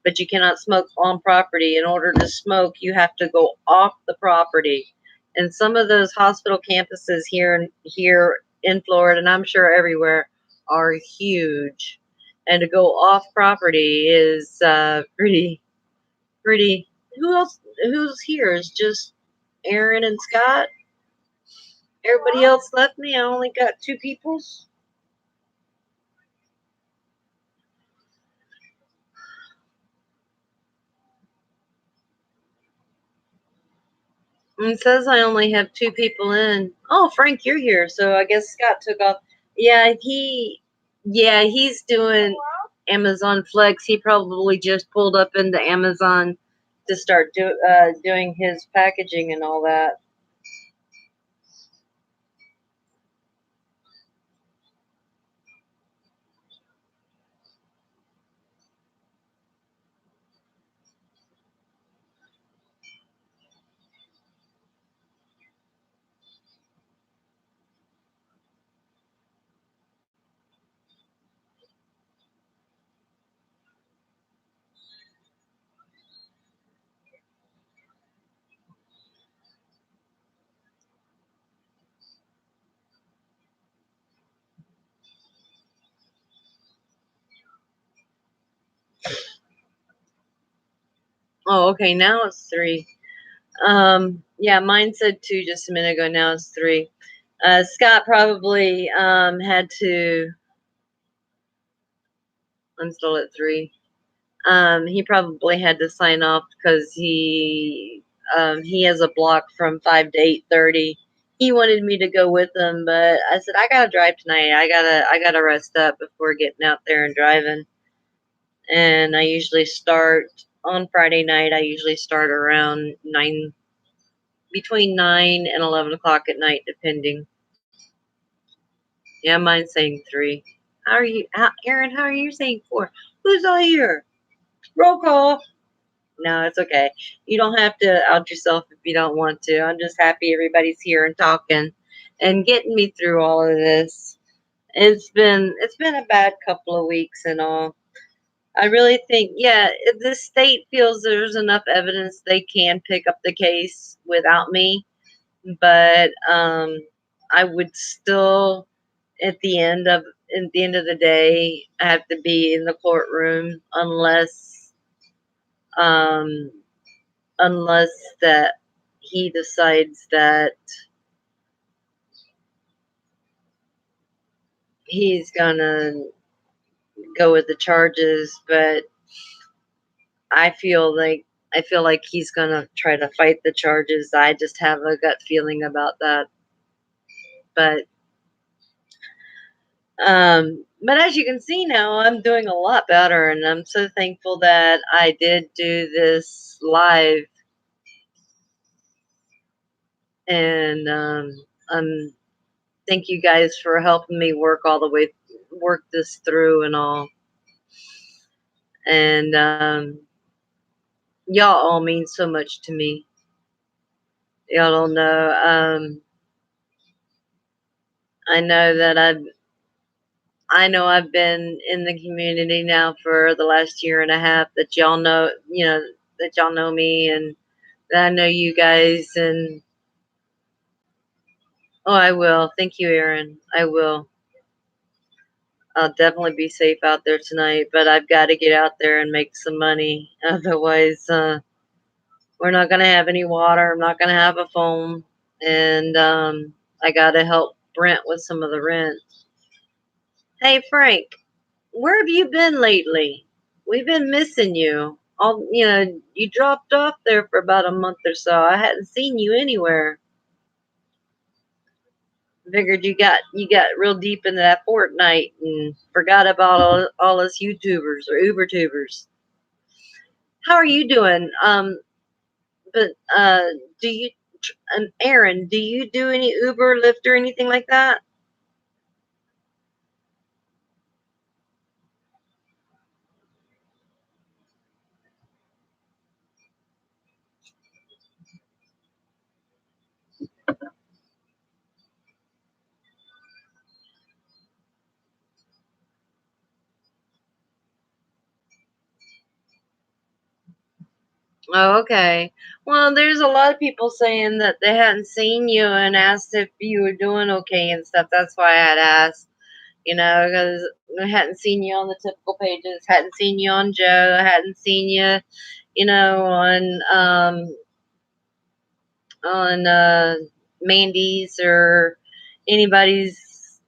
but you cannot smoke on property. In order to smoke, you have to go off the property. And some of those hospital campuses here in Florida, and I'm sure everywhere, are huge. And to go off property is pretty. Who else? Who's here? Is just Aaron and Scott. Everybody else left me. I only got two peoples. And it says I only have two people in. Oh, Frank, you're here. So I guess Scott took off. Yeah, he's doing Amazon Flex. He probably just pulled up into Amazon to start doing his packaging and all that. Oh, okay. Now it's three. Yeah, mine said two just a minute ago. Now it's three. Scott probably had to. I'm still at three. He probably had to sign off because he has a block from 5 to 8:30. He wanted me to go with him, but I said I gotta drive tonight. I gotta rest up before getting out there and driving. And I usually start on Friday night. I usually start around between 9 and 11 o'clock at night, depending. Yeah, mine's saying three. Aaron? How are you saying four? Who's all here? Roll call. No, it's okay. You don't have to out yourself if you don't want to. I'm just happy everybody's here and talking and getting me through all of this. It's been a bad couple of weeks and all. I really think, yeah, if the state feels there's enough evidence they can pick up the case without me, but I would still at the end of the day have to be in the courtroom um unless that he decides that he's gonna go with the charges, but I feel like I feel like he's gonna try to fight the charges. I just have a gut feeling about that. But But as you can see now, I'm doing a lot better, and I'm so thankful that I did do this live. And um, thank you guys for helping me work this through and all. And y'all all mean so much to me. Y'all don't know. I know that I've been in the community now for the last year and a half. That y'all know, that y'all know me, and that I know you guys. And oh, I will. Thank you, Aaron. I will. I'll definitely be safe out there tonight, but I've got to get out there and make some money. Otherwise, we're not going to have any water. I'm not going to have a phone. And I got to help Brent with some of the rent. Hey, Frank, where have you been lately? We've been missing you. You dropped off there for about a month or so. I hadn't seen you anywhere. Figured you got real deep into that Fortnite and forgot about all us YouTubers or Uber tubers. How are you doing? But do you, and Aaron, do you do any Uber, Lyft, or anything like that? Oh, okay. Well, there's a lot of people saying that they hadn't seen you and asked if you were doing okay and stuff. That's why I had asked, because I hadn't seen you on the typical pages, hadn't seen you on Joe, hadn't seen you, on Mandy's or anybody's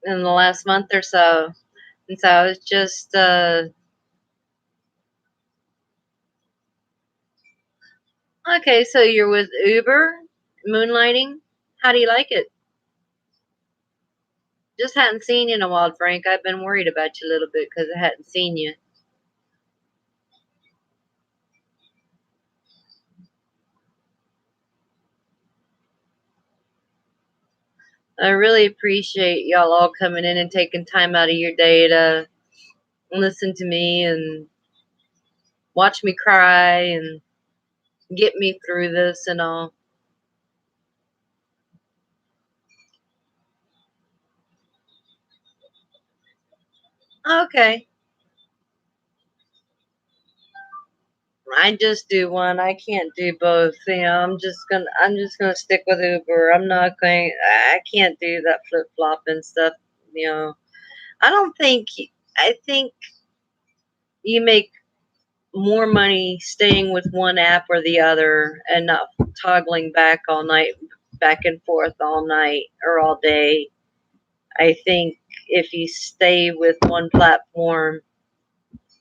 in the last month or so. And so it's just okay. So you're with Uber, moonlighting. How do you like it? Just hadn't seen you in a while, Frank. I've been worried about you a little bit because I hadn't seen you. I really appreciate y'all all coming in and taking time out of your day to listen to me and watch me cry and get me through this and all. Okay. I just do one. I can't do both. I'm just gonna stick with Uber. I'm not going. I can't do that flip flop and stuff. You know. I don't think. I think you make more money staying with one app or the other and not toggling back and forth all night or all day. I think if you stay with one platform,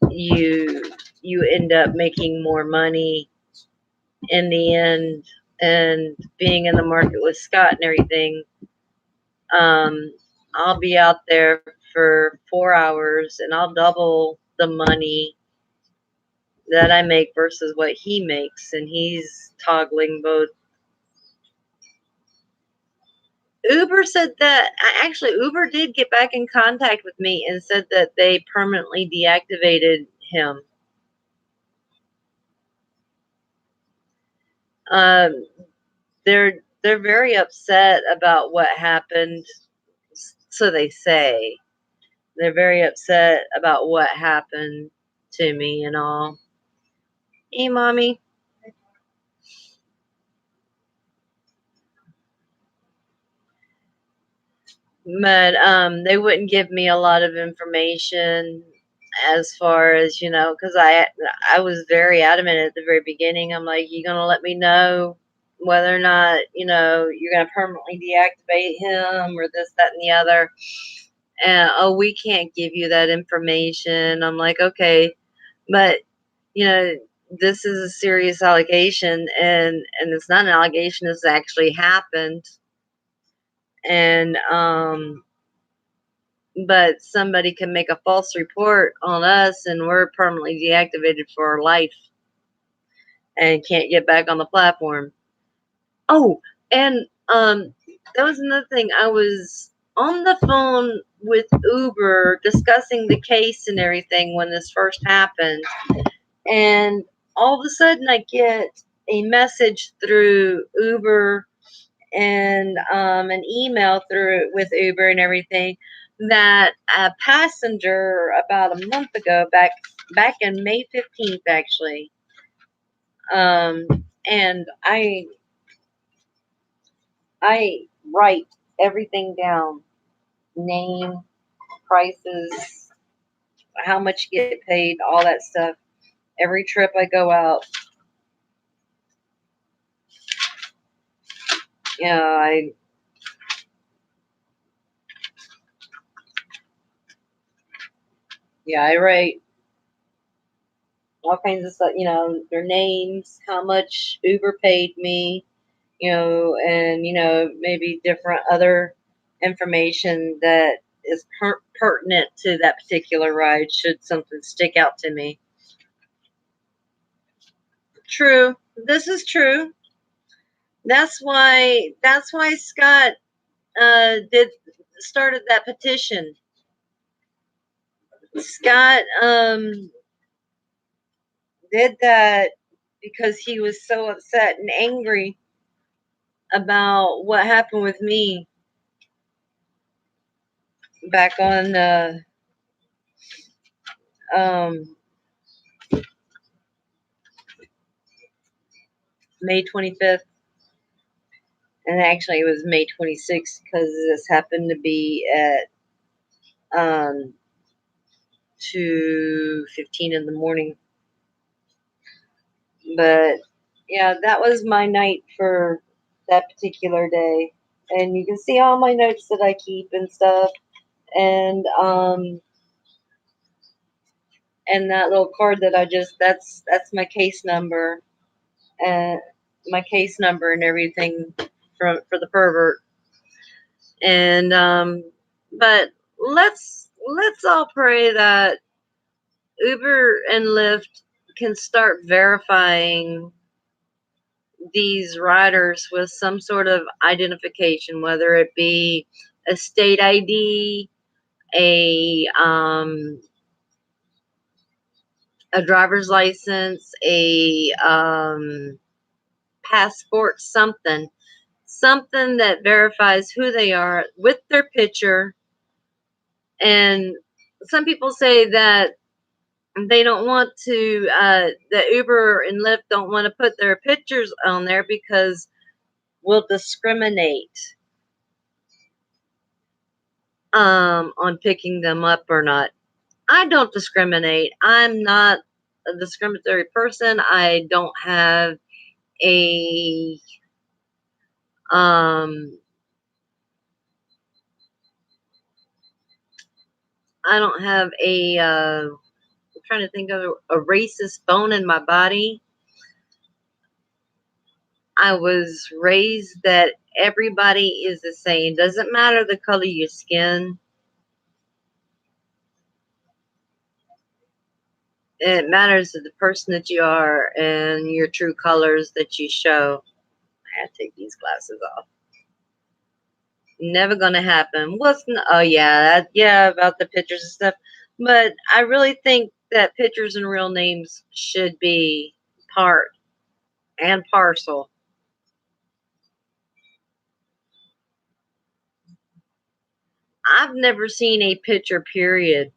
you you end up making more money in the end. And being in the market with Scott and everything, um, I'll be out there for 4 hours and I'll double the money that I make versus what he makes, and he's toggling both. Uber said that actually Uber did get back in contact with me and said that they permanently deactivated him. Um, they're very upset about what happened. So they say they're very upset about what happened to me and all. Hey, mommy. But they wouldn't give me a lot of information as far as because I was very adamant at the very beginning. I'm like, you gonna let me know whether or not you're gonna permanently deactivate him or this, that, and the other. And oh, we can't give you that information. I'm like, okay, but you know this is a serious allegation, and it's not an allegation. This actually happened. and but somebody can make a false report on us, and we're permanently deactivated for our life and can't get back on the platform. Oh, and that was another thing. I was on the phone with Uber discussing the case and everything when this first happened, and all of a sudden I get a message through Uber and an email through with Uber and everything that a passenger about a month ago, back in May 15th actually, and I write everything down: name, prices, how much you get paid, all that stuff. Every trip I go out, you know, I write all kinds of stuff, their names, how much Uber paid me, and maybe different other information that is pertinent to that particular ride should something stick out to me. True. This is true. That's why Scott did started that petition. Scott did that because he was so upset and angry about what happened with me back on um, May 25th. And actually, it was May 26th because this happened to be at 2:15 in the morning. But yeah, that was my night for that particular day. And you can see all my notes that I keep and stuff. And and that little card that I just that's my case number and my case number and everything for the pervert. And but let's all pray that Uber and Lyft can start verifying these riders with some sort of identification, whether it be a state ID, a a driver's license, a passport, something that verifies who they are with their picture. And some people say that they don't want to, the Uber and Lyft don't want to put their pictures on there because we'll discriminate on picking them up or not. I don't discriminate. I'm not a discriminatory person. A um I don't have I'm trying to think of a racist bone in my body. I was raised that everybody is the same. Doesn't matter the color of your skin. It matters the person that you are and your true colors that you show. I have to take these glasses off. Never gonna happen. Oh yeah, yeah, about the pictures and stuff. But I really think that pictures and real names should be part and parcel. I've never seen a picture period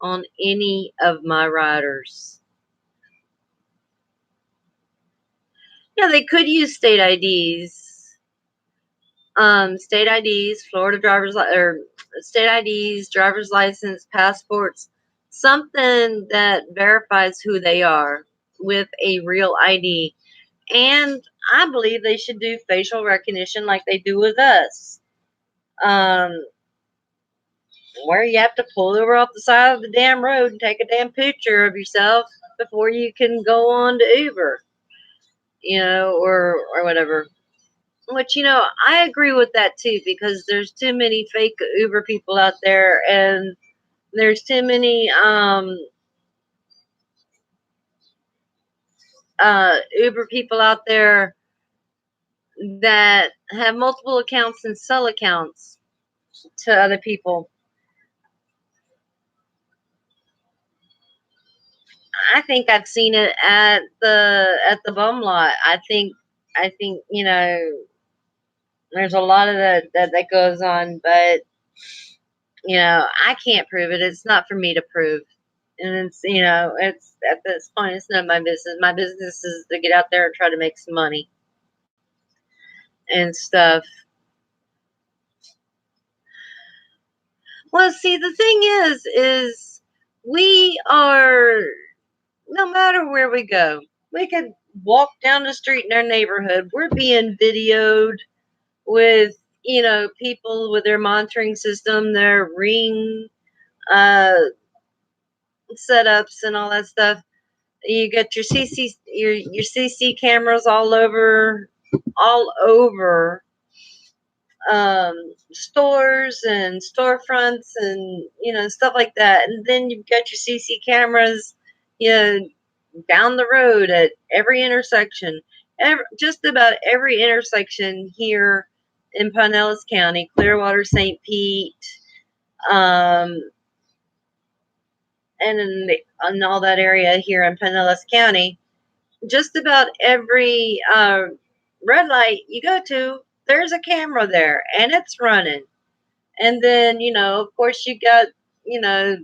on any of my riders. Yeah, they could use state IDs, Florida or state IDs, driver's license, passports, something that verifies who they are with a real ID. And I believe they should do facial recognition like they do with us. Um, where you have to pull over off the side of the damn road and take a damn picture of yourself before you can go on to Uber, or whatever. which I agree with that too, because there's too many fake Uber people out there, and there's too many Uber people out there that have multiple accounts and sell accounts to other people. I think I've seen it at the bum lot. I think there's a lot of that goes on, but I can't prove it. It's not for me to prove. And it's at this point, it's none of my business. My business is to get out there and try to make some money and stuff. Well, see, the thing is we are, no matter where we go, we could walk down the street in our neighborhood. We're being videoed with, people with their monitoring system, their ring uh, setups, and all that stuff. You got your CC cameras all over um, stores and storefronts, and stuff like that. And then you've got your CC cameras, you know, down the road at every intersection, just about every intersection here in Pinellas County, Clearwater, St. Pete, um, and in all that area here in Pinellas County. Just about every red light you go to, there's a camera there, and it's running. And then, of course, you got, you know,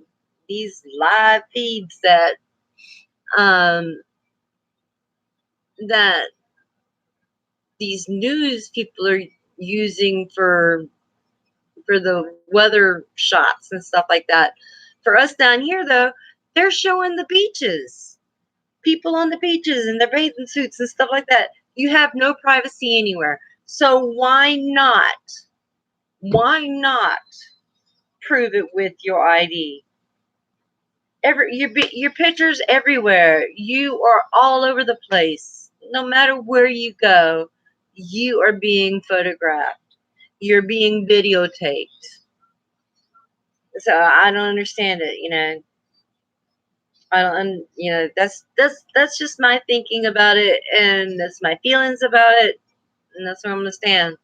these live feeds um, that these news people are using for the weather shots and stuff like that. For us down here, though, they're showing the beaches, people on the beaches in their bathing suits and stuff like that. You have no privacy anywhere. So why not? Why not prove it with your ID? Your pictures everywhere. You are all over the place. No matter where you go, you are being photographed. You're being videotaped. So I don't understand it. I don't. That's just my thinking about it, and that's my feelings about it, and that's where I'm gonna stand.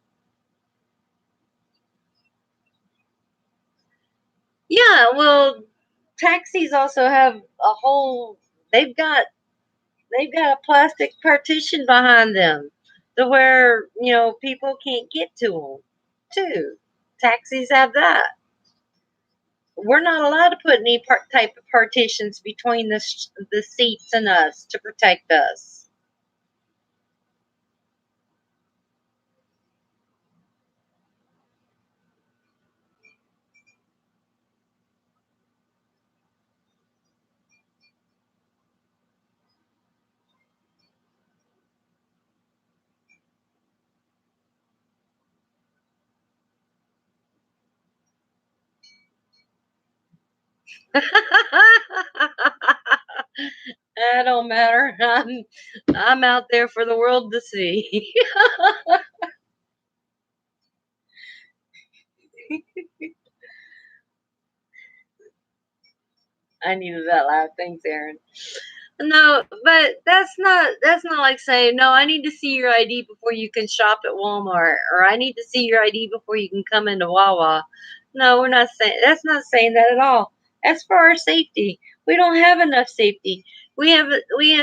Yeah. Well, taxis also have a whole. They've got they've got a plastic partition behind them to where people can't get to them too. Taxis have that. We're not allowed to put any type of partitions between the seats and us to protect us. That don't matter. I'm out there for the world to see. I needed that laugh. Thanks, Aaron. No, but that's not like saying, no, I need to see your ID before you can shop at Walmart, or I need to see your ID before you can come into Wawa. No, we're not saying that's not saying that at all. That's for our safety. We don't have enough safety. We have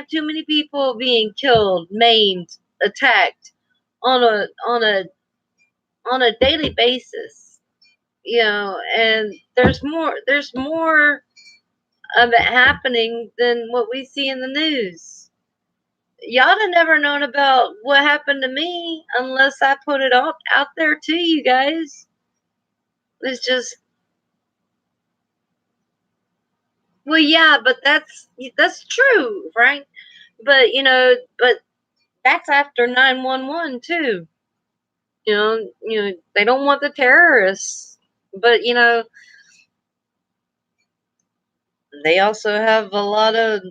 too many people being killed, maimed, attacked on a daily basis. And there's more of it happening than what we see in the news. Y'all have never known about what happened to me unless I put it out there to you guys. It's just, well, yeah, but that's true, right? But that's after 911 too. They don't want the terrorists, but they also have a lot of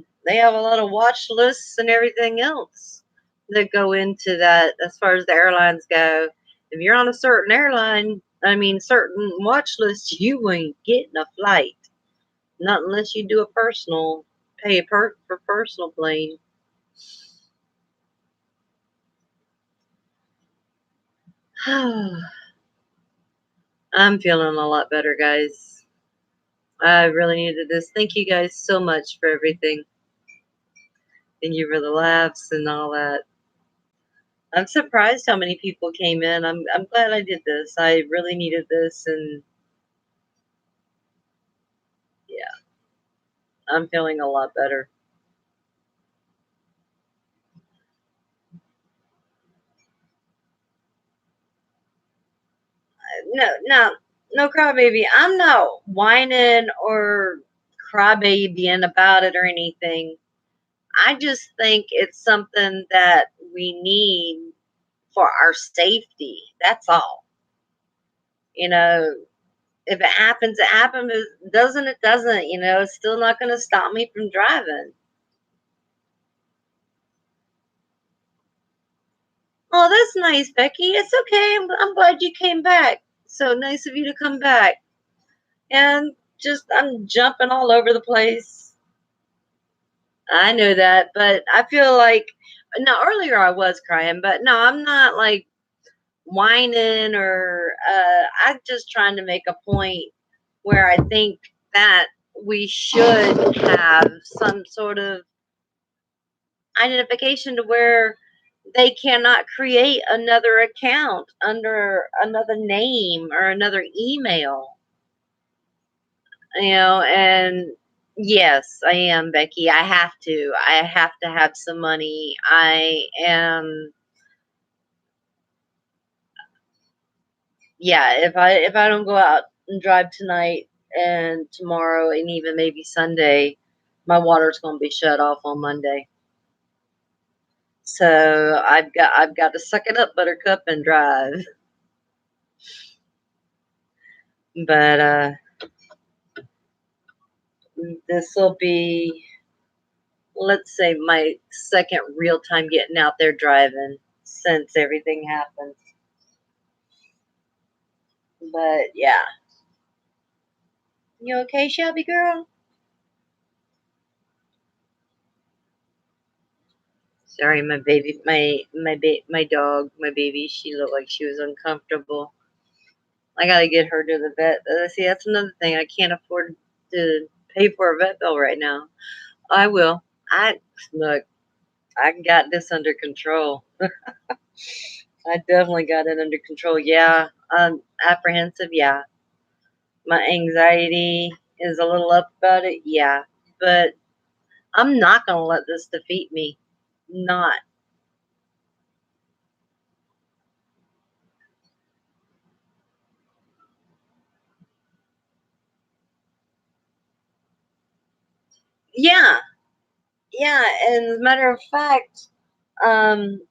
watch lists and everything else. that go into that as far as the airlines go. If you're on a certain airline, I mean, certain watch list, you ain't getting a flight. Not unless you do a personal, for personal plane. I'm feeling a lot better, guys. I really needed this. Thank you guys so much for everything. Thank you for the laughs and all that. I'm surprised how many people came in. I'm glad I did this. I really needed this, and yeah, I'm feeling a lot better. No, crybaby. I'm not whining or crybabying about it or anything. I just think it's something that we need for our safety. That's all. You know, if it happens, it happens. If it doesn't, it doesn't. It's still not going to stop me from driving. Oh, that's nice, Becky. It's okay. I'm glad you came back. So nice of you to come back. And just, I'm jumping all over the place. I know that, but I feel like, no, earlier I was crying, but no, I'm not like whining or, I'm just trying to make a point where I think that we should have some sort of identification to where they cannot create another account under another name or another email, and yes, I am, Becky. I have to have some money. I am, yeah, if I don't go out and drive tonight and tomorrow and even maybe Sunday, my water's going to be shut off on Monday. So I've got to suck it up, Buttercup, and drive. But this will be, let's say, my second real time getting out there driving since everything happened. But yeah. You okay, Shelby girl? Sorry, my baby, my dog, my baby. She looked like she was uncomfortable. I gotta get her to the vet. See, that's another thing. I can't afford to pay for a vet bill right now. I will. I look. I got this under control. I definitely got it under control. Yeah. Apprehensive. Yeah. My anxiety is a little up about it. Yeah. But I'm not gonna let this defeat me. Not. Yeah. Yeah, and as a matter of fact, um,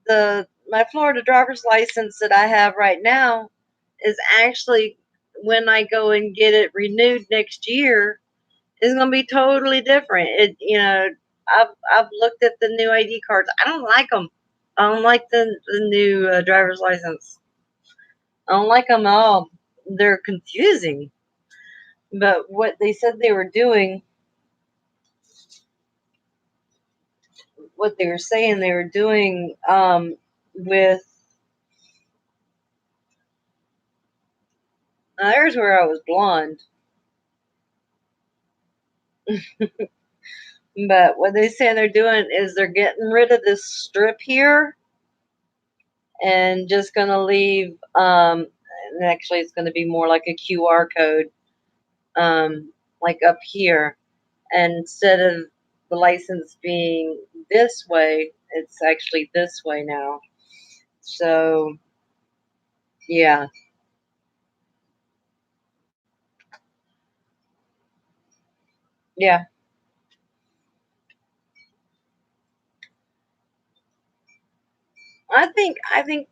the my Florida driver's license that I have right now is actually, when I go and get it renewed next year, is going to be totally different. I've looked at the new ID cards. I don't like them. I don't like the new driver's license. I don't like them at all. They're confusing. But what they said they were doing, what they were saying they were doing, with, there's where I was blonde. But what they say they're doing is they're getting rid of this strip here and just going to leave, and actually it's going to be more like a QR code, like up here. And instead of the license being this way, it's actually this way now. So, yeah. Yeah. I think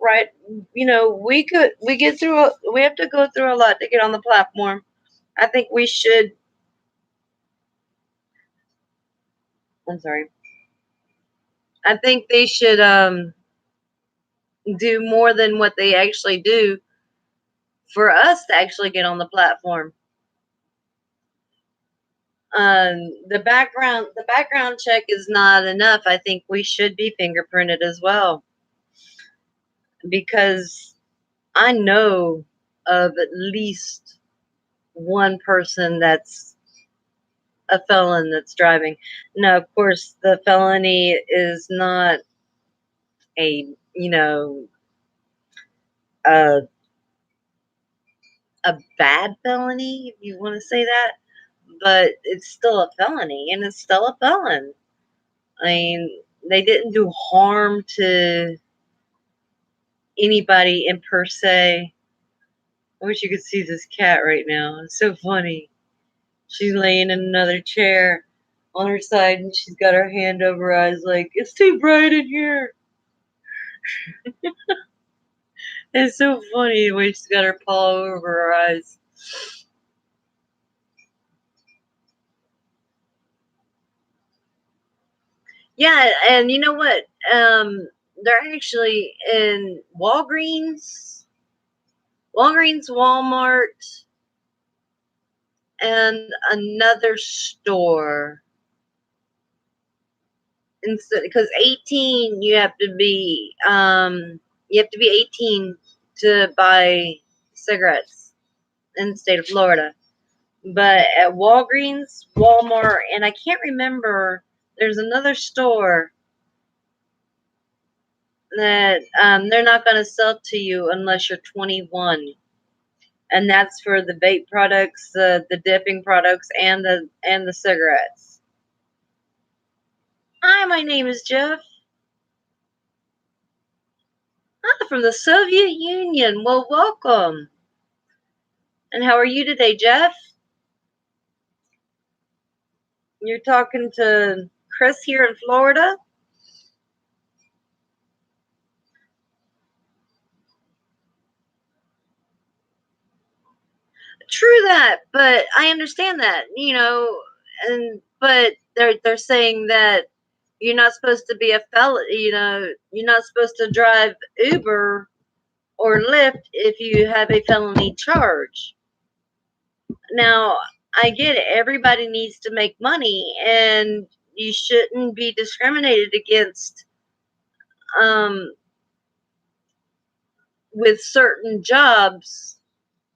right, we have to go through a lot to get on the platform. I think we should, I'm sorry. I think they should do more than what they actually do for us to actually get on the platform. The background check is not enough. I think we should be fingerprinted as well, because I know of at least one person that's a felon that's driving. Now, of course, the felony is not a, a, a bad felony, if you want to say that, but it's still a felony and it's still a felon. I mean, they didn't do harm to anybody in per se. I wish you could see this cat right now. It's so funny. She's laying in another chair on her side and she's got her hand over her eyes like, it's too bright in here. It's so funny the way she's got her paw over her eyes. Yeah, and you know what? They're actually in Walgreens, Walmart, and another store. Instead, because 18, you have to be 18 to buy cigarettes in the state of Florida. But at Walgreens, Walmart, and I can't remember, there's another store that they're not going to sell to you unless you're 21, and that's for the vape products, the dipping products, and the cigarettes. Hi, my name is Jeff. From the Soviet Union. Well, welcome. And how are you today, Jeff? You're talking to Chris here in Florida? True that, but I understand that, but they're saying that you're not supposed to be a felon, you're not supposed to drive Uber or Lyft if you have a felony charge. Now, I get it. Everybody needs to make money, and you shouldn't be discriminated against um, with certain jobs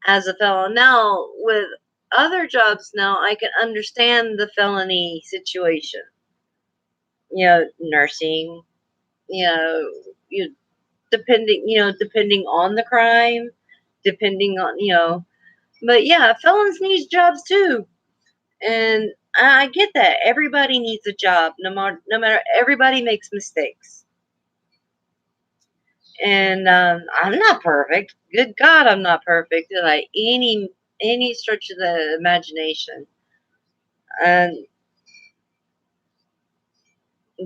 as a felon. Now, with other jobs, now I can understand the felony situation. Nursing. You know, you depending on the crime, depending on But yeah, felons need jobs too, and I get that. Everybody needs a job, no matter. Everybody makes mistakes, and I'm not perfect. Good God, I'm not perfect like any stretch of the imagination. And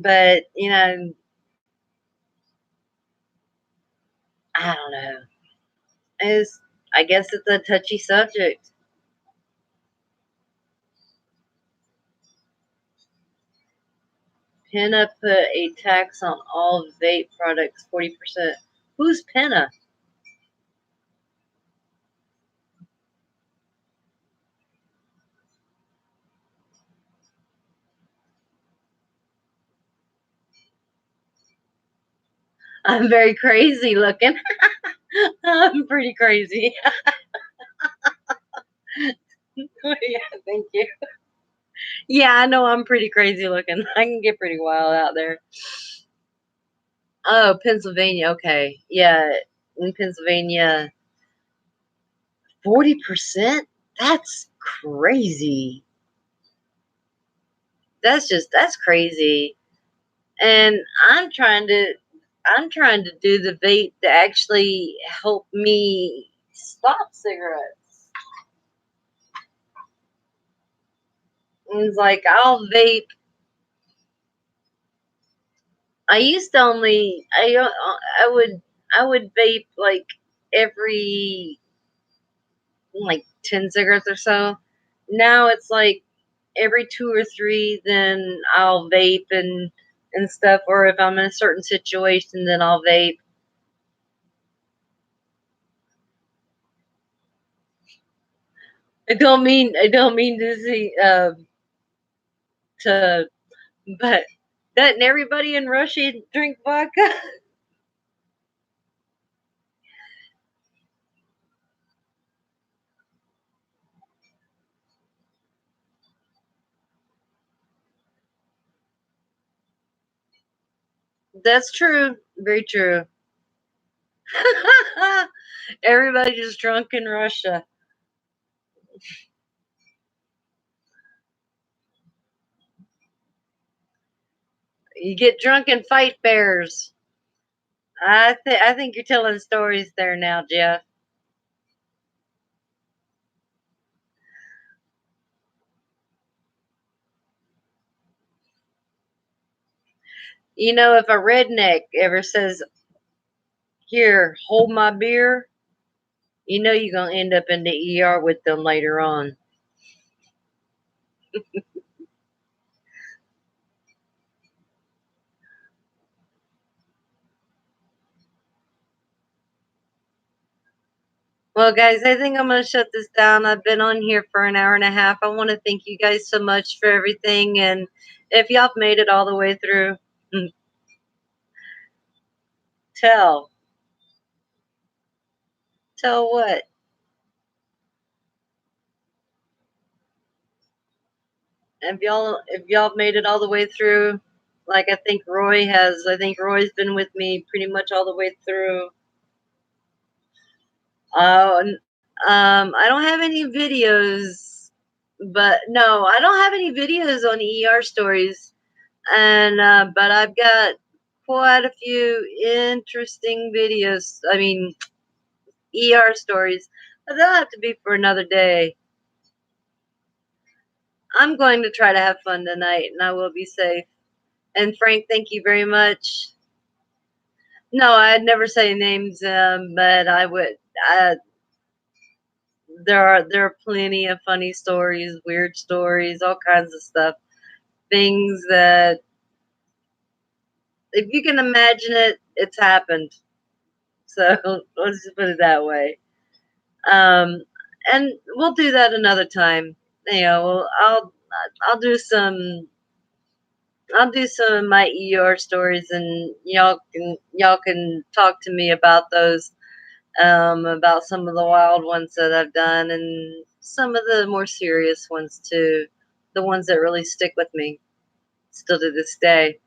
but I don't know. It's I guess it's a touchy subject. Penna put a tax on all vape products, 40%. Who's Penna? I'm very crazy looking. I'm pretty crazy. Yeah, thank you. Yeah, I know I'm pretty crazy looking. I can get pretty wild out there. Oh, Pennsylvania. Okay. Yeah, in Pennsylvania, 40%? That's crazy. That's crazy. And I'm trying to do the vape to actually help me stop cigarettes. And it's like I'll vape. I used to only I would vape like every like 10 cigarettes or so. Now it's like every two or three, then I'll vape, and and stuff, or if I'm in a certain situation, then I'll vape. I don't mean to see to, but doesn't everybody in Russia drink vodka? That's true. Very true. Everybody just drunk in Russia. You get drunk and fight bears. I think you're telling stories there now, Jeff. You know, if a redneck ever says, "Here, hold my beer," you know you're gonna end up in the ER with them later on. Well, guys, I think I'm gonna shut this down. I've been on here for an hour and a half. I want to thank you guys so much for everything, and if y'all made it all the way through, tell, tell what? If y'all made it all the way through, like I think Roy has. I think Roy's been with me pretty much all the way through. I don't have any videos, but no, I don't have any videos on ER stories, and but I've got quite a few interesting videos. I mean, ER stories. But they'll have to be for another day. I'm going to try to have fun tonight, and I will be safe. And Frank, thank you very much. No, I'd never say names, but I would. Uh, there are plenty of funny stories, weird stories, all kinds of stuff. Things that, if you can imagine it, it's happened. So let's just put it that way. Um, and we'll do that another time. You know, I'll do some. I'll do some of my ER stories, and y'all can talk to me about those, about some of the wild ones that I've done, and some of the more serious ones too, the ones that really stick with me still to this day.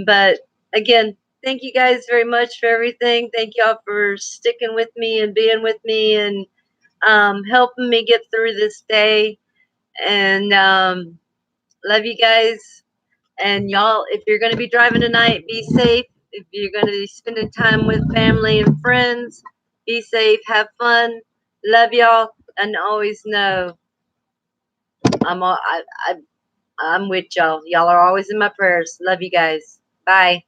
But again, thank you guys very much for everything. Thank y'all for sticking with me and being with me, and helping me get through this day. And love you guys. And y'all, if you're going to be driving tonight, be safe. If you're going to be spending time with family and friends, be safe. Have fun. Love y'all. And always know I'm all, I'm with y'all. Y'all are always in my prayers. Love you guys. Bye.